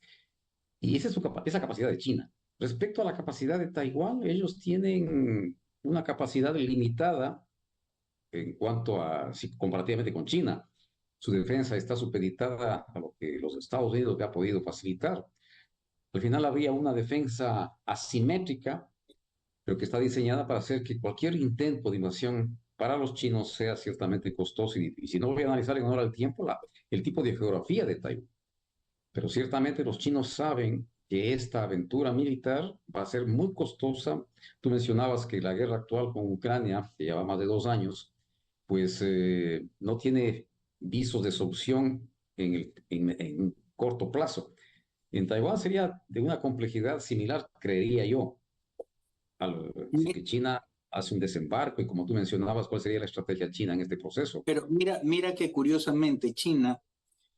y esa capacidad de China. Respecto a la capacidad de Taiwán, ellos tienen una capacidad limitada en cuanto a, si comparativamente con China, su defensa está supeditada a lo que los Estados Unidos le ha podido facilitar. Al final habría una defensa asimétrica, pero que está diseñada para hacer que cualquier intento de invasión para los chinos sea ciertamente costoso y difícil. No voy a analizar en honor al tiempo el tipo de geografía de Taiwán, pero ciertamente los chinos saben que esta aventura militar va a ser muy costosa. Tú mencionabas que la guerra actual con Ucrania, que lleva más de 2 años, pues no tiene visos de solución en corto plazo. En Taiwán sería de una complejidad similar, creería yo, si Mi- que China hace un desembarco y como tú mencionabas, ¿cuál sería la estrategia china en este proceso? Pero mira que curiosamente China,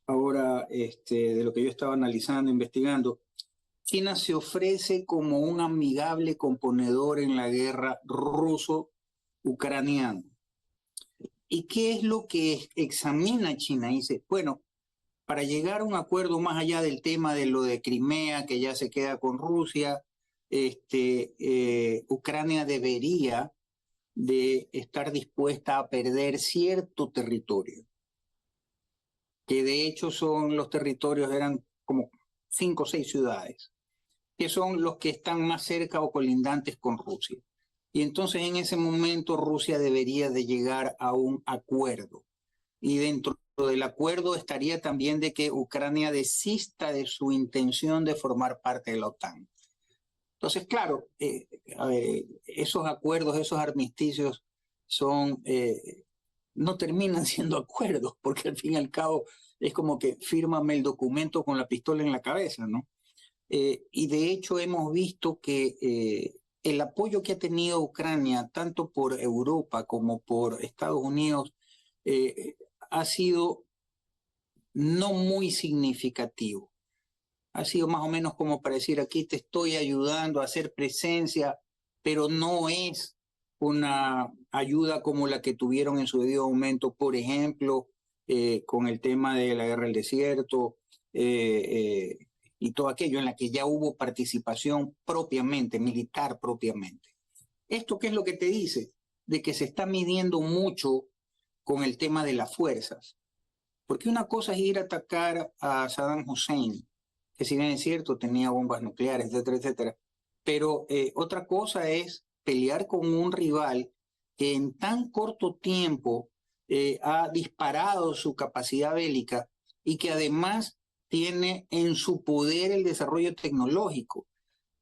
ahora de lo que yo estaba analizando, investigando, China se ofrece como un amigable componedor en la guerra ruso-ucraniana. ¿Y qué es lo que examina China? Dice, bueno, para llegar a un acuerdo más allá del tema de lo de Crimea, que ya se queda con Rusia, Ucrania debería de estar dispuesta a perder cierto territorio, que de hecho son los territorios, eran como 5 o 6 ciudades, que son los que están más cerca o colindantes con Rusia. Y entonces en ese momento Rusia debería de llegar a un acuerdo. Y dentro del acuerdo estaría también de que Ucrania desista de su intención de formar parte de la OTAN. Entonces, claro, a ver, esos acuerdos, esos armisticios son, no terminan siendo acuerdos, porque al fin y al cabo es como que fírmame el documento con la pistola en la cabeza, ¿no? Y de hecho hemos visto que el apoyo que ha tenido Ucrania, tanto por Europa como por Estados Unidos, eh, ha sido no muy significativo. Ha sido más o menos como para decir, aquí te estoy ayudando a hacer presencia, pero no es una ayuda como la que tuvieron en su debido momento, por ejemplo, con el tema de la guerra del desierto y todo aquello en la que ya hubo participación propiamente, militar propiamente. ¿Esto qué es lo que te dice? De que se está midiendo mucho con el tema de las fuerzas. Porque una cosa es ir a atacar a Saddam Hussein, que si bien es cierto tenía bombas nucleares, etcétera, etcétera, pero otra cosa es pelear con un rival que en tan corto tiempo ha disparado su capacidad bélica y que además tiene en su poder el desarrollo tecnológico.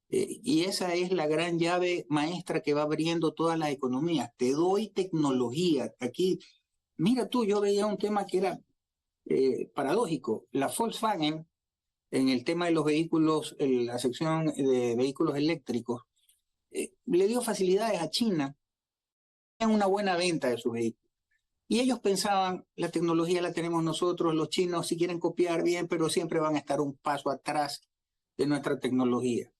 Y esa es la gran llave maestra que va abriendo todas las economías. Te doy tecnología. Aquí, mira tú, yo veía un tema que era paradójico. La Volkswagen, en el tema de los vehículos, en la sección de vehículos eléctricos, le dio facilidades a China en una buena venta de sus vehículos. Y ellos pensaban, la tecnología la tenemos nosotros, los chinos si quieren copiar bien, pero siempre van a estar un paso atrás de nuestra tecnología.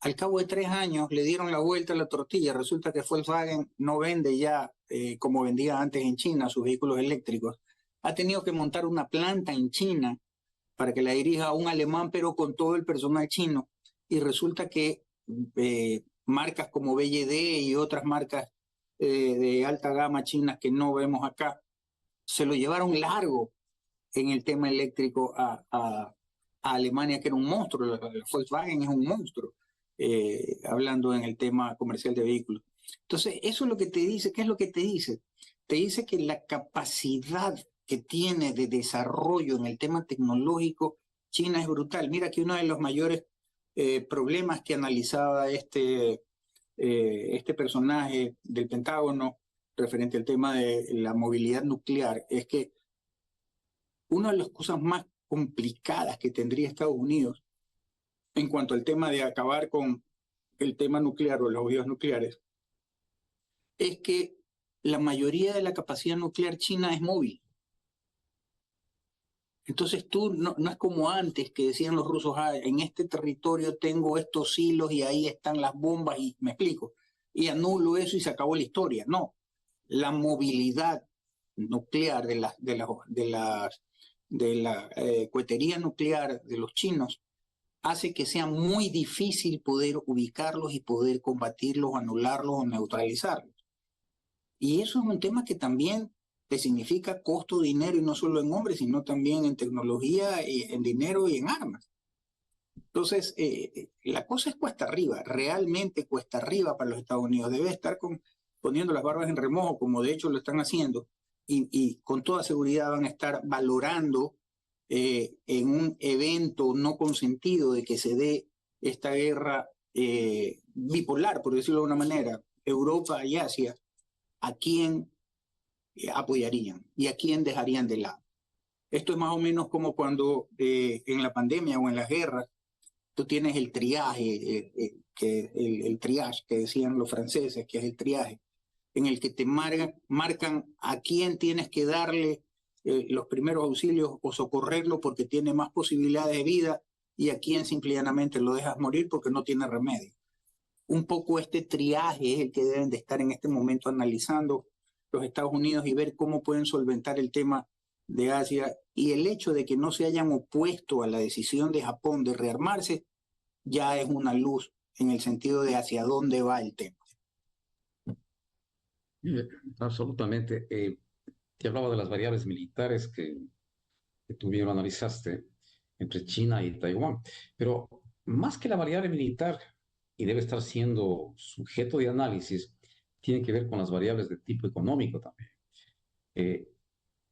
Al cabo de 3 años le dieron la vuelta a la tortilla. Resulta que Volkswagen no vende ya como vendía antes en China sus vehículos eléctricos. Ha tenido que montar una planta en China para que la dirija un alemán, pero con todo el personal chino. Y resulta que marcas como BYD y otras marcas de alta gama chinas que no vemos acá, se lo llevaron largo en el tema eléctrico a Alemania, que era un monstruo. La Volkswagen es un monstruo, hablando en el tema comercial de vehículos. Entonces, eso es lo que te dice. ¿Qué es lo que te dice? Te dice que la capacidad que tiene de desarrollo en el tema tecnológico, China es brutal. Mira que uno de los mayores problemas que analizaba este personaje del Pentágono referente al tema de la movilidad nuclear es que una de las cosas más complicadas que tendría Estados Unidos en cuanto al tema de acabar con el tema nuclear o los ojivas nucleares es que la mayoría de la capacidad nuclear china es móvil. Entonces tú no es como antes que decían los rusos, ah, en este territorio tengo estos hilos y ahí están las bombas y me explico, y anulo eso y se acabó la historia. No, la movilidad nuclear de la cohetería nuclear de los chinos hace que sea muy difícil poder ubicarlos y poder combatirlos, anularlos o neutralizarlos. Y eso es un tema que también te significa costo, dinero, y no solo en hombres, sino también en tecnología, y en dinero y en armas. Entonces, la cosa es cuesta arriba, realmente cuesta arriba para los Estados Unidos. Debe estar poniendo las barbas en remojo, como de hecho lo están haciendo, y con toda seguridad van a estar valorando en un evento no consentido de que se dé esta guerra bipolar, por decirlo de una manera, Europa y Asia, ¿a quién apoyarían y a quién dejarían de lado? Esto es más o menos como cuando en la pandemia o en las guerras tú tienes el triaje, el triage que decían los franceses, que es el triaje, en el que te marcan a quién tienes que darle los primeros auxilios o socorrerlo porque tiene más posibilidades de vida y a quién simplemente lo dejas morir porque no tiene remedio. Un poco este triaje es el que deben de estar en este momento analizando los Estados Unidos y ver cómo pueden solventar el tema de Asia, y el hecho de que no se hayan opuesto a la decisión de Japón de rearmarse ya es una luz en el sentido de hacia dónde va el tema. Absolutamente. Te hablaba de las variables militares que tú bien lo analizaste entre China y Taiwán, pero más que la variable militar, y debe estar siendo sujeto de análisis, tiene que ver con las variables de tipo económico también. Eh,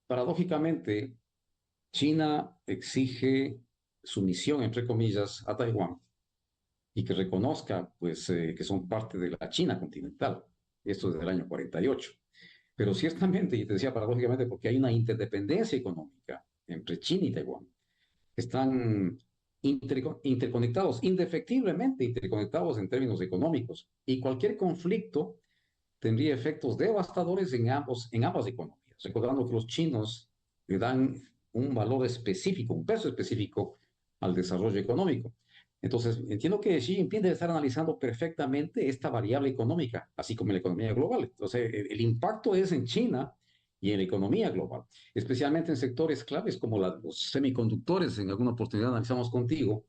Paradójicamente, China exige sumisión, entre comillas, a Taiwán y que reconozca pues, que son parte de la China continental. Esto desde el año 48. Pero ciertamente, y te decía paradójicamente, porque hay una interdependencia económica entre China y Taiwán. Están interconectados, indefectiblemente interconectados en términos económicos, y cualquier conflicto tendría efectos devastadores en ambas economías, recordando que los chinos le dan un valor específico, un peso específico al desarrollo económico. Entonces, entiendo que Xi Jinping debe estar analizando perfectamente esta variable económica, así como en la economía global. Entonces, el impacto es en China y en la economía global, especialmente en sectores claves como los semiconductores. En alguna oportunidad analizamos contigo.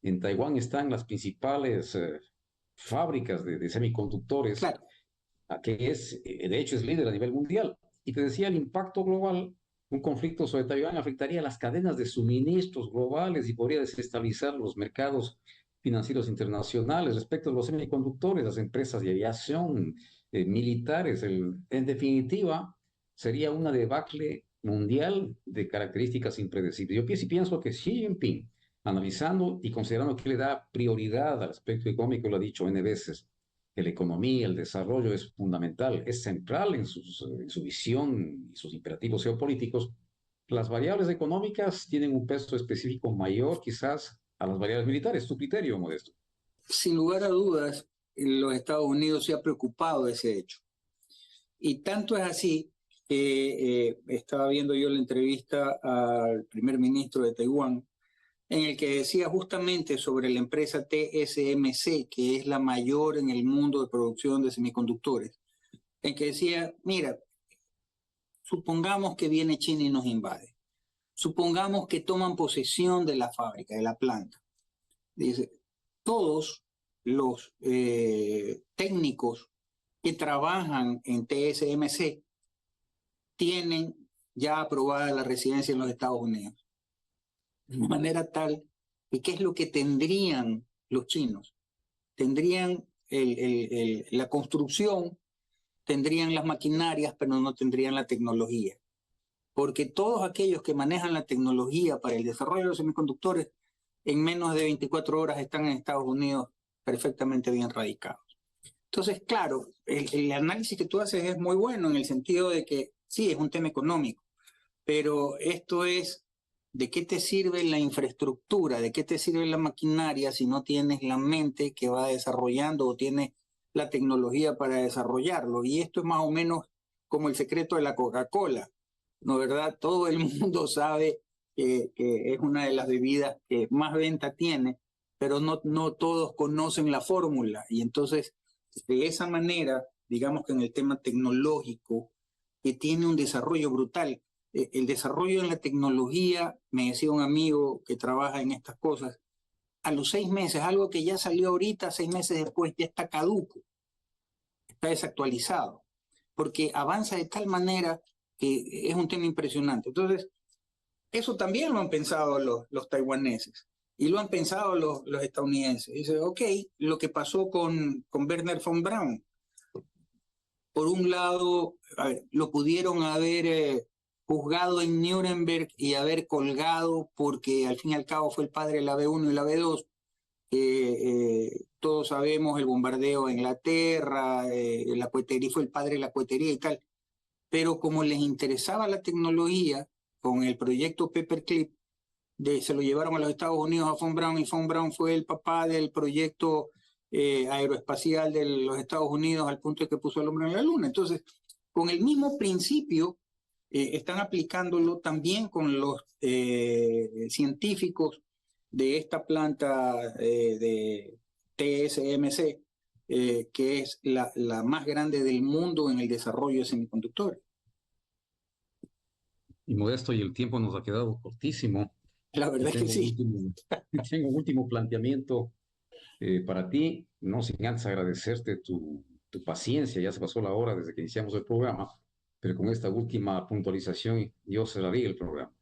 En Taiwán están las principales fábricas de semiconductores, Claro, que de hecho es líder a nivel mundial. Y te decía, el impacto global, un conflicto sobre Taiwán afectaría las cadenas de suministros globales y podría desestabilizar los mercados financieros internacionales respecto a los semiconductores, las empresas de aviación, militares. En definitiva, sería una debacle mundial de características impredecibles. Yo pienso que Xi Jinping, analizando y considerando que le da prioridad al aspecto económico, lo ha dicho N veces, que la economía, el desarrollo es fundamental, es central en su visión y sus imperativos geopolíticos. Las variables económicas tienen un peso específico mayor quizás a las variables militares. ¿Tu criterio, Modesto? sin lugar a dudas, los Estados Unidos se ha preocupado de ese hecho. Y tanto es así que estaba viendo yo la entrevista al primer ministro de Taiwán, en el que decía justamente sobre la empresa TSMC, que es la mayor en el mundo de producción de semiconductores, en que decía, mira, supongamos que viene China y nos invade, supongamos que toman posesión de la fábrica, de la planta. Dice, todos los técnicos que trabajan en TSMC tienen ya aprobada la residencia en los Estados Unidos. De manera tal que, ¿qué es lo que tendrían los chinos? Tendrían la construcción, tendrían las maquinarias, pero no tendrían la tecnología. Porque todos aquellos que manejan la tecnología para el desarrollo de los semiconductores en menos de 24 horas están en Estados Unidos perfectamente bien radicados. Entonces, claro, el análisis que tú haces es muy bueno en el sentido de que sí, es un tema económico, pero esto es de qué te sirve la infraestructura, de qué te sirve la maquinaria si no tienes la mente que va desarrollando o tienes la tecnología para desarrollarlo. Y esto es más o menos como el secreto de la Coca-Cola, ¿no verdad? Todo el mundo sabe que es una de las bebidas que más venta tiene, pero no todos conocen la fórmula. Y entonces, de esa manera, digamos que en el tema tecnológico, que tiene un desarrollo brutal. El desarrollo en la tecnología, me decía un amigo que trabaja en estas cosas, a los 6 meses, algo que ya salió ahorita, 6 meses después ya está caduco, está desactualizado, porque avanza de tal manera que es un tema impresionante. Entonces, eso también lo han pensado los taiwaneses y lo han pensado los estadounidenses. Dice, ok, lo que pasó con Wernher von Braun, por un lado, lo pudieron haber juzgado en Nuremberg y haber colgado porque al fin y al cabo fue el padre de la B1 y la B2, Todos sabemos el bombardeo a Inglaterra, la cohetería, fue el padre de la cohetería y tal. Pero como les interesaba la tecnología, con el proyecto Paperclip, se lo llevaron a los Estados Unidos a Von Braun, y Von Braun fue el papá del proyecto aeroespacial de los Estados Unidos, al punto de que puso al hombre en la luna. Entonces, con el mismo principio, están aplicándolo también con los científicos de esta planta de TSMC, que es la más grande del mundo en el desarrollo de semiconductores. Y Modesto, y el tiempo nos ha quedado cortísimo. La verdad es que sí. Tengo un último planteamiento para ti, no sin antes agradecerte tu paciencia. Ya se pasó la hora desde que iniciamos el programa, pero con esta última puntualización yo cerraría el programa.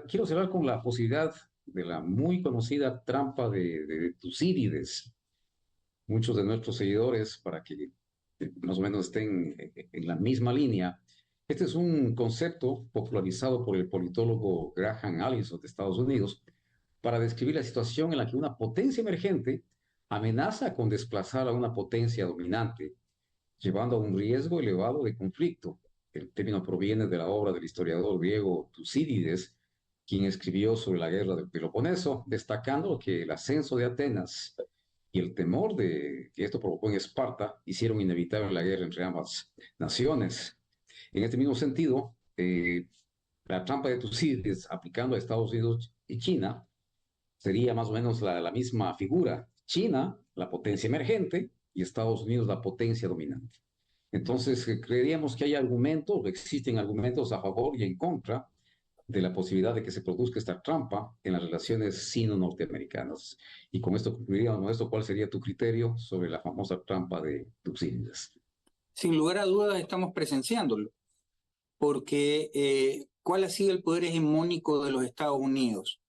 Quiero cerrar con la posibilidad de la muy conocida trampa de Tucídides. Muchos de nuestros seguidores, para que más o menos estén en la misma línea, este es un concepto popularizado por el politólogo Graham Allison de Estados Unidos para describir la situación en la que una potencia emergente amenaza con desplazar a una potencia dominante, llevando a un riesgo elevado de conflicto. El término proviene de la obra del historiador griego Tucídides, quien escribió sobre la guerra del Peloponeso, destacando que el ascenso de Atenas y el temor de que esto provocó en Esparta hicieron inevitable la guerra entre ambas naciones. En este mismo sentido, la trampa de Tucídides aplicando a Estados Unidos y China sería más o menos la misma figura. China, la potencia emergente, y Estados Unidos, la potencia dominante. Entonces, creeríamos que hay argumentos, existen argumentos a favor y en contra de la posibilidad de que se produzca esta trampa en las relaciones sino-norteamericanas. Y con esto concluiríamos esto. ¿Cuál sería tu criterio sobre la famosa trampa de Tucídides? Sin lugar a dudas estamos presenciándolo, porque ¿cuál ha sido el poder hegemónico de los Estados Unidos?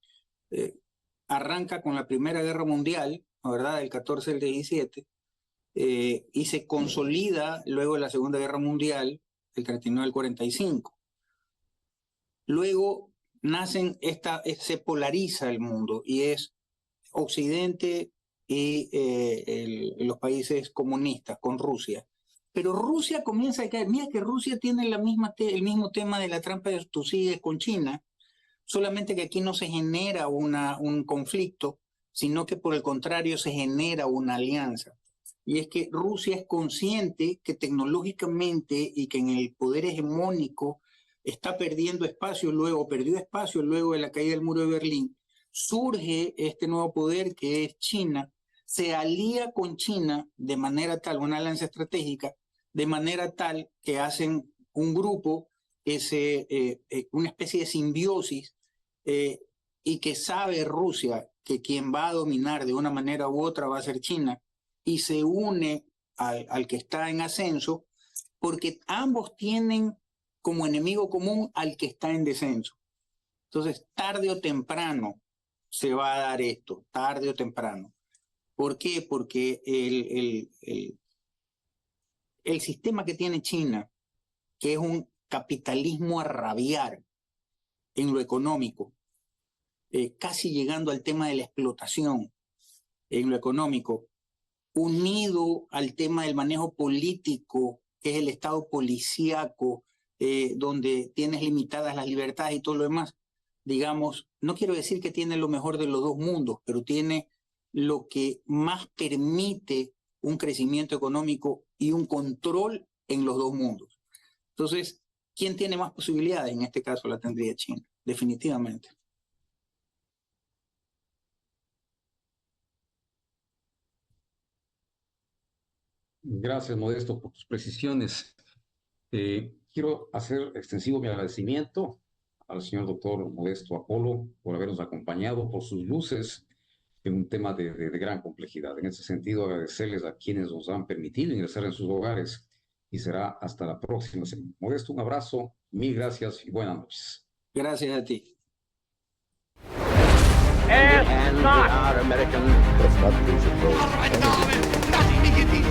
Arranca con la Primera Guerra Mundial, ¿verdad?, del 14 al 17, y se consolida luego de la Segunda Guerra Mundial, del 39 al 45. Luego se polariza el mundo y es Occidente y los países comunistas con Rusia. Pero Rusia comienza a caer. Mira que Rusia tiene el mismo tema de la trampa de Tucídides con China, solamente que aquí no se genera un conflicto, sino que por el contrario se genera una alianza. Y es que Rusia es consciente que tecnológicamente y que en el poder hegemónico está perdiendo espacio, perdió espacio luego de la caída del muro de Berlín. Surge este nuevo poder que es China, se alía con China de manera tal, una alianza estratégica, de manera tal que hacen un grupo, una especie de simbiosis, y que sabe Rusia que quien va a dominar de una manera u otra va a ser China, y se une al que está en ascenso, porque ambos tienen como enemigo común al que está en descenso. Entonces, tarde o temprano se va a dar esto, tarde o temprano. ¿Por qué? Porque el sistema que tiene China, que es un capitalismo a rabiar en lo económico, casi llegando al tema de la explotación en lo económico, unido al tema del manejo político, que es el Estado policíaco, donde tienes limitadas las libertades y todo lo demás, digamos, no quiero decir que tiene lo mejor de los dos mundos, pero tiene lo que más permite un crecimiento económico y un control en los dos mundos. Entonces, ¿quién tiene más posibilidades? En este caso la tendría China, definitivamente. Gracias, Modesto, por tus precisiones. Quiero hacer extensivo mi agradecimiento al señor doctor Modesto Apolo por habernos acompañado, por sus luces en un tema de gran complejidad. En ese sentido, agradecerles a quienes nos han permitido ingresar en sus hogares y será hasta la próxima semana. Modesto, un abrazo, mil gracias y buenas noches. Gracias a ti. And our American All right, Darwin, lass mich in die